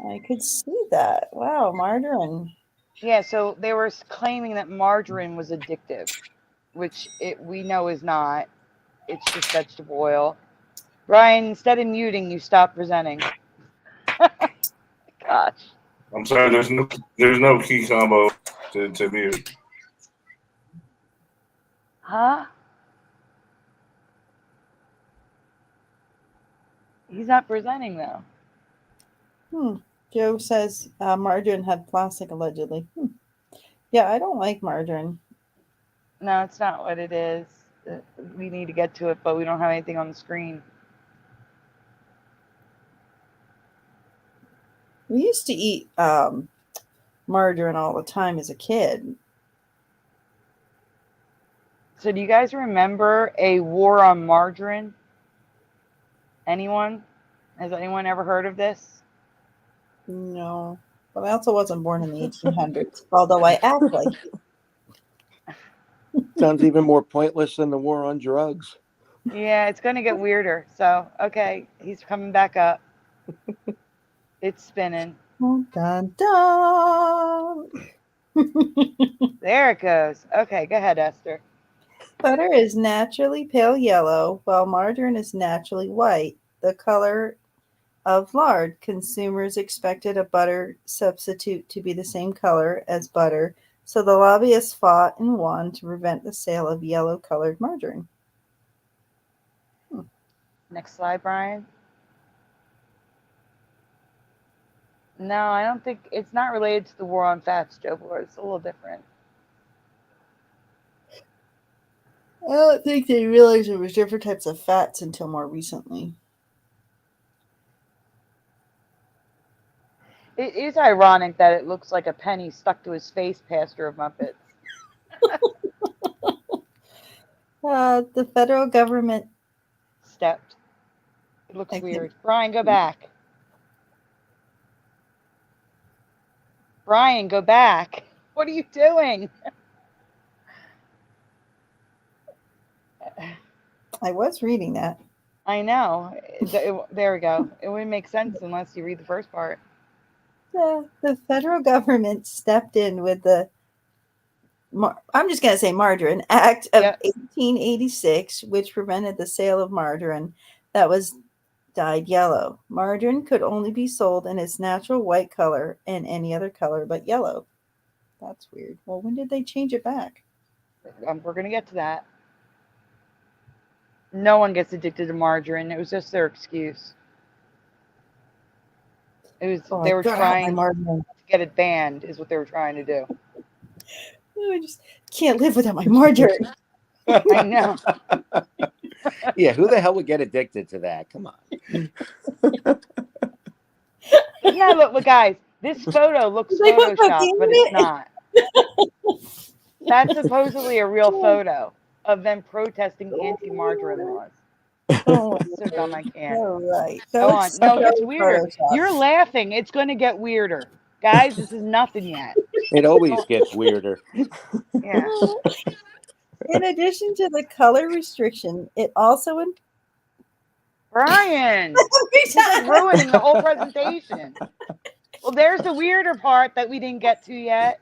I could see that. Wow, margarine. Yeah, so they were claiming that margarine was addictive, which we know is not. It's just vegetable oil. Brian, instead of muting, you stop presenting. Gosh. I'm sorry. There's no key combo to mute. Huh? He's not presenting though. Joe says margarine had plastic allegedly. Yeah, I don't like margarine. No, it's not what it is. We need to get to it, but we don't have anything on the screen. We used to eat margarine all the time as a kid. So do you guys remember a war on margarine? Anyone? Has anyone ever heard of this? No, but I also wasn't born in the 1800s, although I act like it. Sounds even more pointless than the war on drugs. Yeah, it's going to get weirder. So, okay, he's coming back up. It's spinning. Dun, dun. There it goes. Okay, go ahead, Esther. Butter is naturally pale yellow, while margarine is naturally white, the color of lard. Consumers expected a butter substitute to be the same color as butter, so the lobbyists fought and won to prevent the sale of yellow-colored margarine. Next slide, Brian. No, I don't think it's not related to the war on fats, Joe Boy. It's a little different. I don't think they realized there was different types of fats until more recently. It is ironic that it looks like a penny stuck to his face, Pastor of Muppets. The federal government stepped. It looks weird. Brian, go back. Brian, go back. What are you doing? I was reading that. I know. There we go. It wouldn't make sense unless you read the first part. The federal government stepped in with the, I'm just going to say Margarine Act of 1886, which prevented the sale of margarine that was dyed yellow. Margarine could only be sold in its natural white color and any other color but yellow. That's weird. Well, when did they change it back? We're going to get to that. No one gets addicted to margarine. It was just their excuse. It was they were trying to get it banned is what they were trying to do. I just can't live without my margarine. I know. Yeah, who the hell would get addicted to that? Come on. Yeah, look, guys, this photo looks photoshopped, but it's not. That's supposedly a real photo of them protesting anti-margarine laws. Oh, so dumb I can't. Right. Go on. No, it gets weirder. You're laughing. It's going to get weirder. Guys, this is nothing yet. It always gets weirder. Yeah. In addition to the color restriction, it also... Brian! This is ruining the whole presentation. Well, there's the weirder part that we didn't get to yet.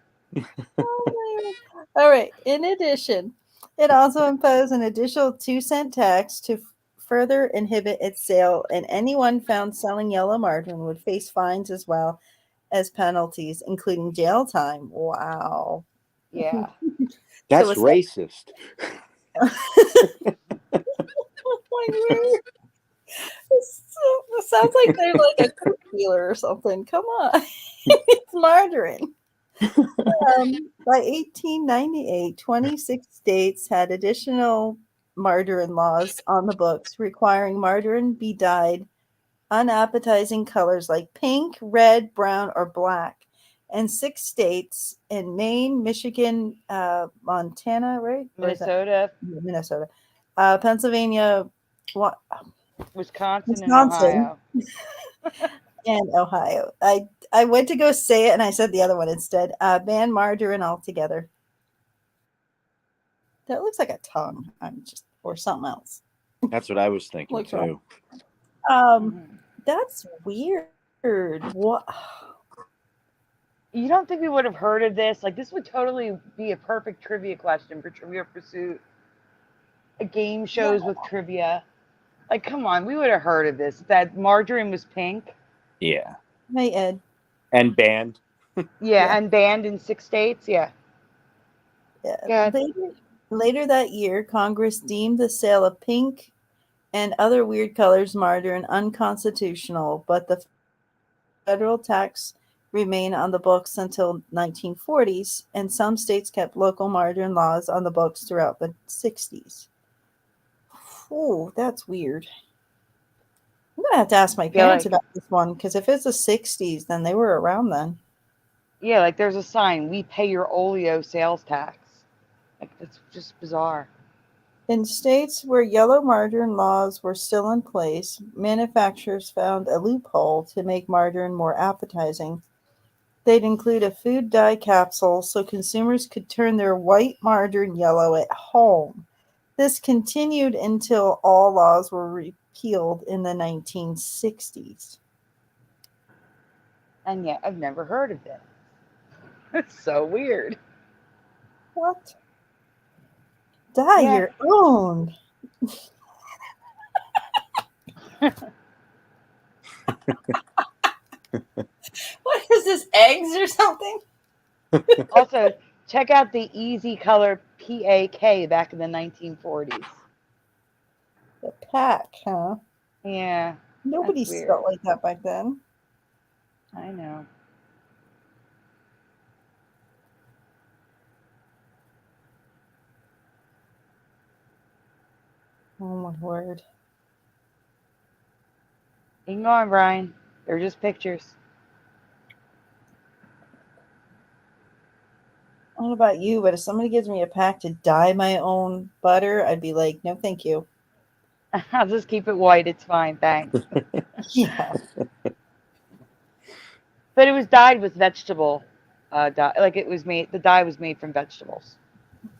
All right. In addition, it also imposed an additional 2-cent tax to further inhibit its sale, and anyone found selling yellow margarine would face fines as well as penalties, including jail time. Wow. Yeah. That's it's racist. like, really? It sounds like they're like a Coke dealer or something. Come on. It's margarine. By 1898, 26 states had additional margarine laws on the books requiring margarine be dyed unappetizing colors like pink, red, brown, or black. And 6 states in Maine, Michigan, Montana, right? Or is that Minnesota, Minnesota, Pennsylvania, Wisconsin, and Wisconsin, Ohio. and Ohio. I went to go say it and I said the other one instead. Ban margarine altogether. That looks like a tongue. Or something else. That's what I was thinking Looks too. That's weird. What? You don't think we would have heard of this? Like, this would totally be a perfect trivia question for Trivia Pursuit. Game shows with trivia. Like, come on, we would have heard of this. That margarine was pink. Yeah. Hey, Ed. And banned. Yeah, and banned in 6 states. Yeah. Yeah. Later that year, Congress deemed the sale of pink and other weird colors margarine unconstitutional, but the federal tax remained on the books until 1940s, and some states kept local margarine laws on the books throughout the 60s. Oh, that's weird. I'm going to have to ask my parents about this one, because if it's the 60s, then they were around then. Yeah, like there's a sign, we pay your oleo sales tax. Like, it's just bizarre. In states where yellow margarine laws were still in place, manufacturers found a loophole to make margarine more appetizing. They'd include a food dye capsule so consumers could turn their white margarine yellow at home. This continued until all laws were repealed in the 1960s. And yet, I've never heard of this. It's so weird. What? Dye your own. What is this, eggs or something? Also, check out the Easy Color PAK back in the 1940s. The pack, huh? Yeah. Nobody spelled like that back then. I know. Oh my word. You can go on, Brian. They're just pictures. I don't know about you, but if somebody gives me a pack to dye my own butter, I'd be like, no, thank you. I'll just keep it white. It's fine. Thanks. Yeah. But it was dyed with vegetable dye. Like, it was made, the dye was made from vegetables.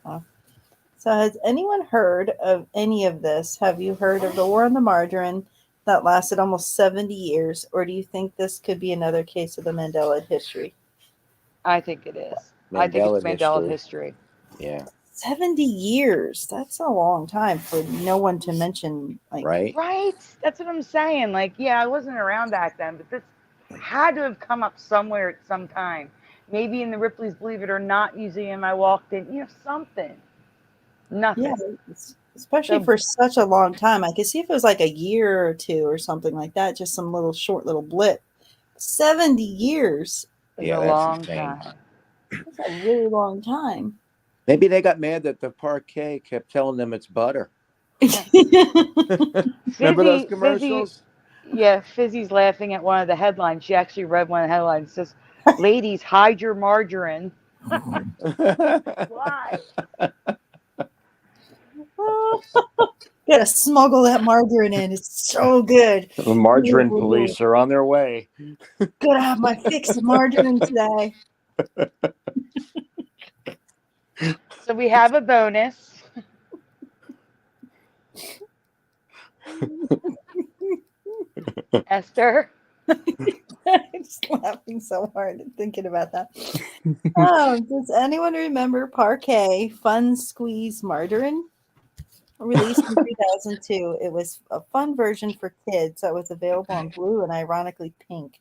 So has anyone heard of any of this? Have you heard of the war on the margarine that lasted almost 70 years? Or do you think this could be another case of the Mandela history? I think it is. I think it's Mandela history. Yeah. 70 years. That's a long time for no one to mention. Like, right? Right? That's what I'm saying. Like, yeah, I wasn't around back then, but this had to have come up somewhere at some time. Maybe in the Ripley's Believe It or Not museum I walked in, something. Nothing. Yeah, especially for such a long time. I could see if it was like a year or two or something like that, just some short little blip. 70 years. Yeah, a long time. That's a really long time. Maybe they got mad that the parquet kept telling them it's butter. Remember those commercials? Fizzy's laughing at one of the headlines. She actually read one of the headlines. It says, "Ladies, hide your margarine." Why? Gotta smuggle that margarine in. It's so good. The margarine police are on their way. Gotta have my fix of margarine today. So we have a bonus. Esther. I'm just laughing so hard thinking about that. Does anyone remember Parquet Fun Squeeze Margarine? Released in 2002. It was a fun version for kids that was available in blue and ironically pink.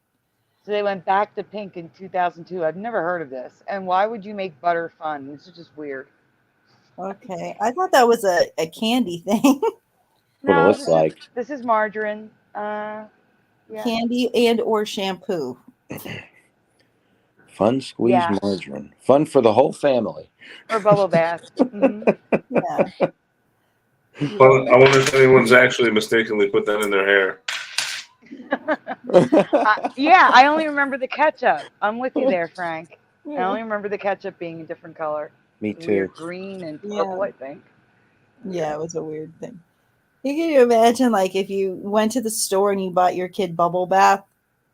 So they went back to pink in 2002. I've never heard of this. And why would you make butter fun? This is just weird. Okay. I thought that was a candy thing. What it looks like. This is margarine. Yeah. Candy and or shampoo. Fun squeeze margarine. Fun for the whole family. Or bubble bath. Mm-hmm. Yeah. Well, I wonder if anyone's actually mistakenly put that in their hair. Yeah, I only remember the ketchup. I'm with you there, Frank. I only remember the ketchup being a different color. Me too. Weird green and purple, I think. Yeah, it was a weird thing. Can you imagine, like, if you went to the store and you bought your kid bubble bath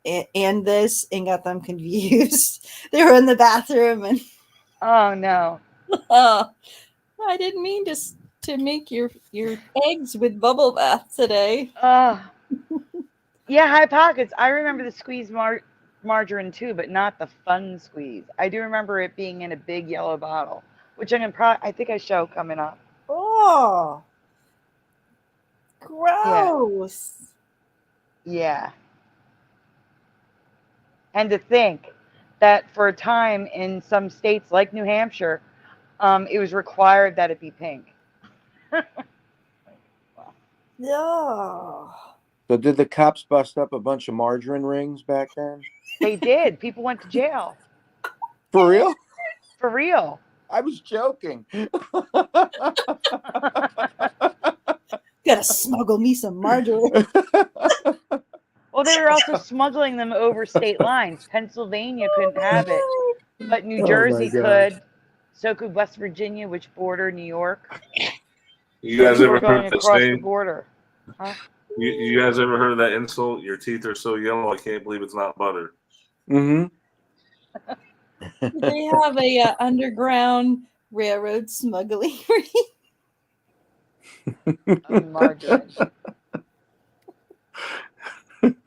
and this and got them confused? They were in the bathroom and oh no, oh, I didn't mean to make your eggs with bubble bath today. Yeah, High Pockets. I remember the squeeze margarine too, but not the fun squeeze. I do remember it being in a big yellow bottle, which I think I show coming up. Oh, gross. Yeah. And to think that for a time in some states like New Hampshire, it was required that it be pink. Yeah. So did the cops bust up a bunch of margarine rings back then? They did. People went to jail. For real? For real. I was joking. Gotta smuggle me some margarine. Well, they were also smuggling them over state lines. Pennsylvania couldn't have it, but New Jersey could. So could West Virginia, which bordered New York. You guys ever going heard the across the saying? border? Huh? You guys ever heard of that insult? Your teeth are so yellow, I can't believe it's not butter. Mm-hmm. They have a underground railroad smuggling Of margarine.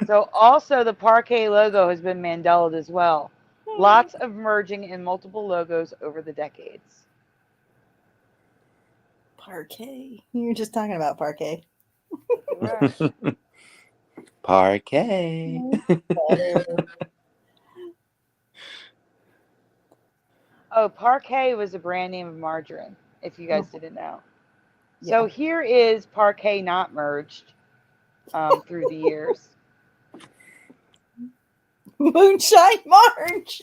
So also the Parquet logo has been Mandela'd as well. Lots of merging in multiple logos over the decades. Parquet. You were just talking about parquet. Parquet. Oh, Parquet was a brand name of margarine, if you guys didn't know. So here is Parquet not merged through the years. Moonshine Marge.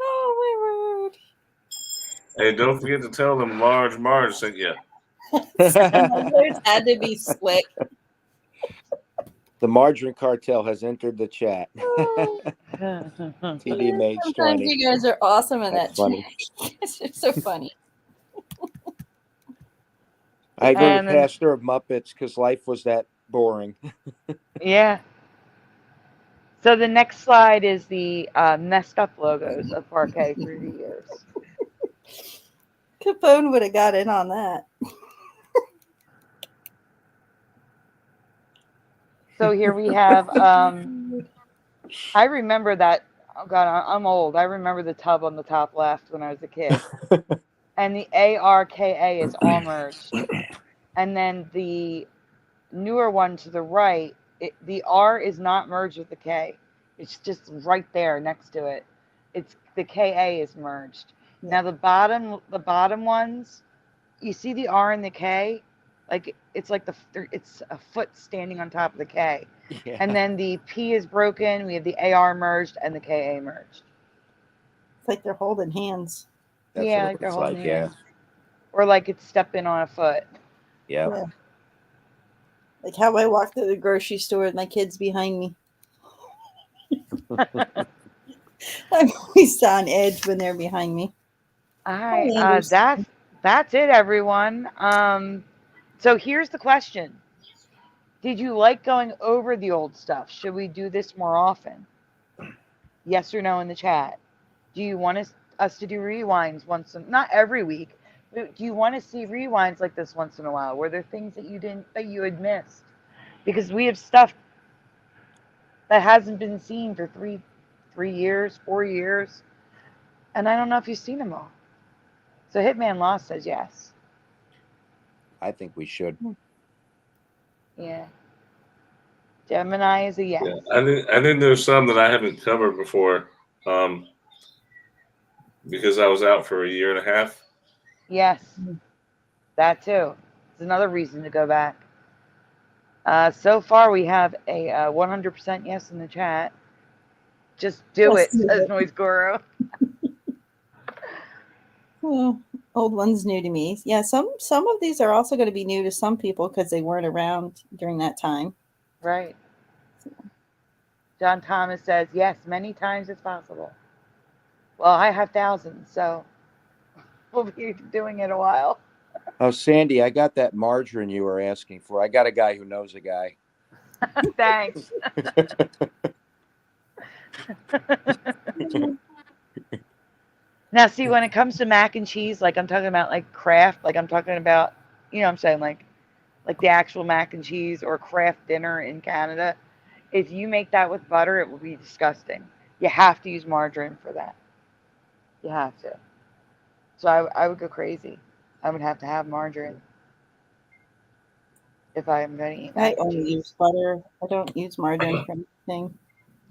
Oh my word. Hey, don't forget to tell them Large Marge sent you. There's had to be slick. The margarine cartel has entered the chat. TD Mage 20. Sometimes you guys are awesome in That's that funny. chat. It's so funny. I agree And with then- Pastor of Muppets because life was that boring. Yeah. So the next slide is the messed up logos of Parquet through the years. Capone would have got in on that. So here we have, I remember that, oh God, I'm old. I remember the tub on the top left when I was a kid. And the ARKA is all merged. And then the newer one to the right, the R is not merged with the K. It's just right there next to it. It's the KA is merged. Now the bottom ones, you see the R and the K, like it's like it's a foot standing on top of the K. Yeah. And then the P is broken. We have the AR merged and the KA merged. It's like they're holding hands. That's Yeah, what like it they're looks holding like, yeah. hands. Or like it's stepping on a foot. Yep. Yeah. Like how I walk through the grocery store with my kids behind me. I'm always on edge when they're behind me. All right, that's it, everyone. So here's the question: did you like going over the old stuff? Should we do this more often? Yes or no in the chat. Do you want us to do rewinds not every week, but do you want to see rewinds like this once in a while? Were there things that you had missed? Because we have stuff that hasn't been seen for 3 years, 4 years, and I don't know if you've seen them all. So Hitman Lost says yes. I think we should. Yeah. Gemini is a yes. Yeah, I think there's some that I haven't covered before, because I was out for a year and a half. Yes, that too. It's another reason to go back. So far, we have a 100% yes in the chat. Just do it, says Noise Guru. Oh, old one's new to me. Yeah, some of these are also going to be new to some people because they weren't around during that time. Right. John Thomas says, yes, many times it's possible. Well, I have thousands, so we'll be doing it a while. Oh, Sandy, I got that margarine you were asking for. I got a guy who knows a guy. Thanks. Now, see, when it comes to mac and cheese, like I'm talking about like Kraft, like I'm talking about, you know what I'm saying, like the actual mac and cheese or Kraft dinner in Canada, if you make that with butter, it will be disgusting. You have to use margarine for that. You have to. So I would go crazy. I would have to have margarine if I'm going to eat I Uh, mac and only cheese. use butter. I don't use margarine for anything.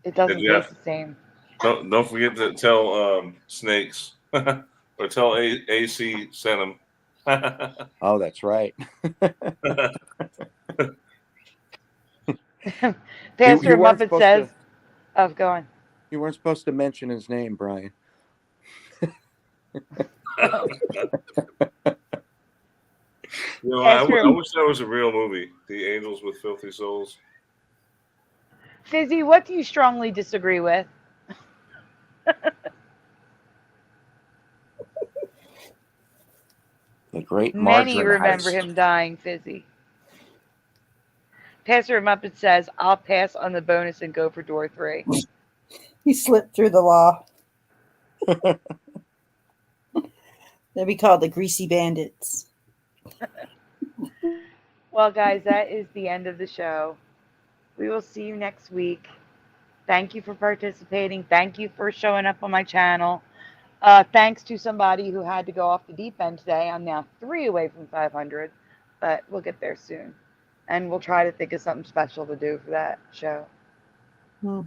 It doesn't Yeah. taste the same. Don't forget to tell Snakes or tell AC sent them. Oh, that's right. Pastor You weren't Muppet supposed says, to. "Oh, go on." You weren't supposed to mention his name, Brian. You know, Pastor I wish that was a real movie, The Angels with Filthy Souls. Fizzy, what do you strongly disagree with? The great Many margarine remember heist. him dying, Fizzy. Pastor Muppet says, I'll pass on the bonus and go for door 3. He slipped through the law. They'll be called the Greasy Bandits. Well, guys, that is the end of the show. We will see you next week. Thank you for participating. Thank you for showing up on my channel. Thanks to somebody who had to go off the deep end today. I'm now 3 away from 500, but we'll get there soon. And we'll try to think of something special to do for that show. All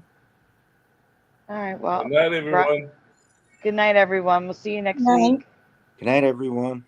right, well. Good night, everyone. Good night, everyone. We'll see you next Night. week. Good night, everyone.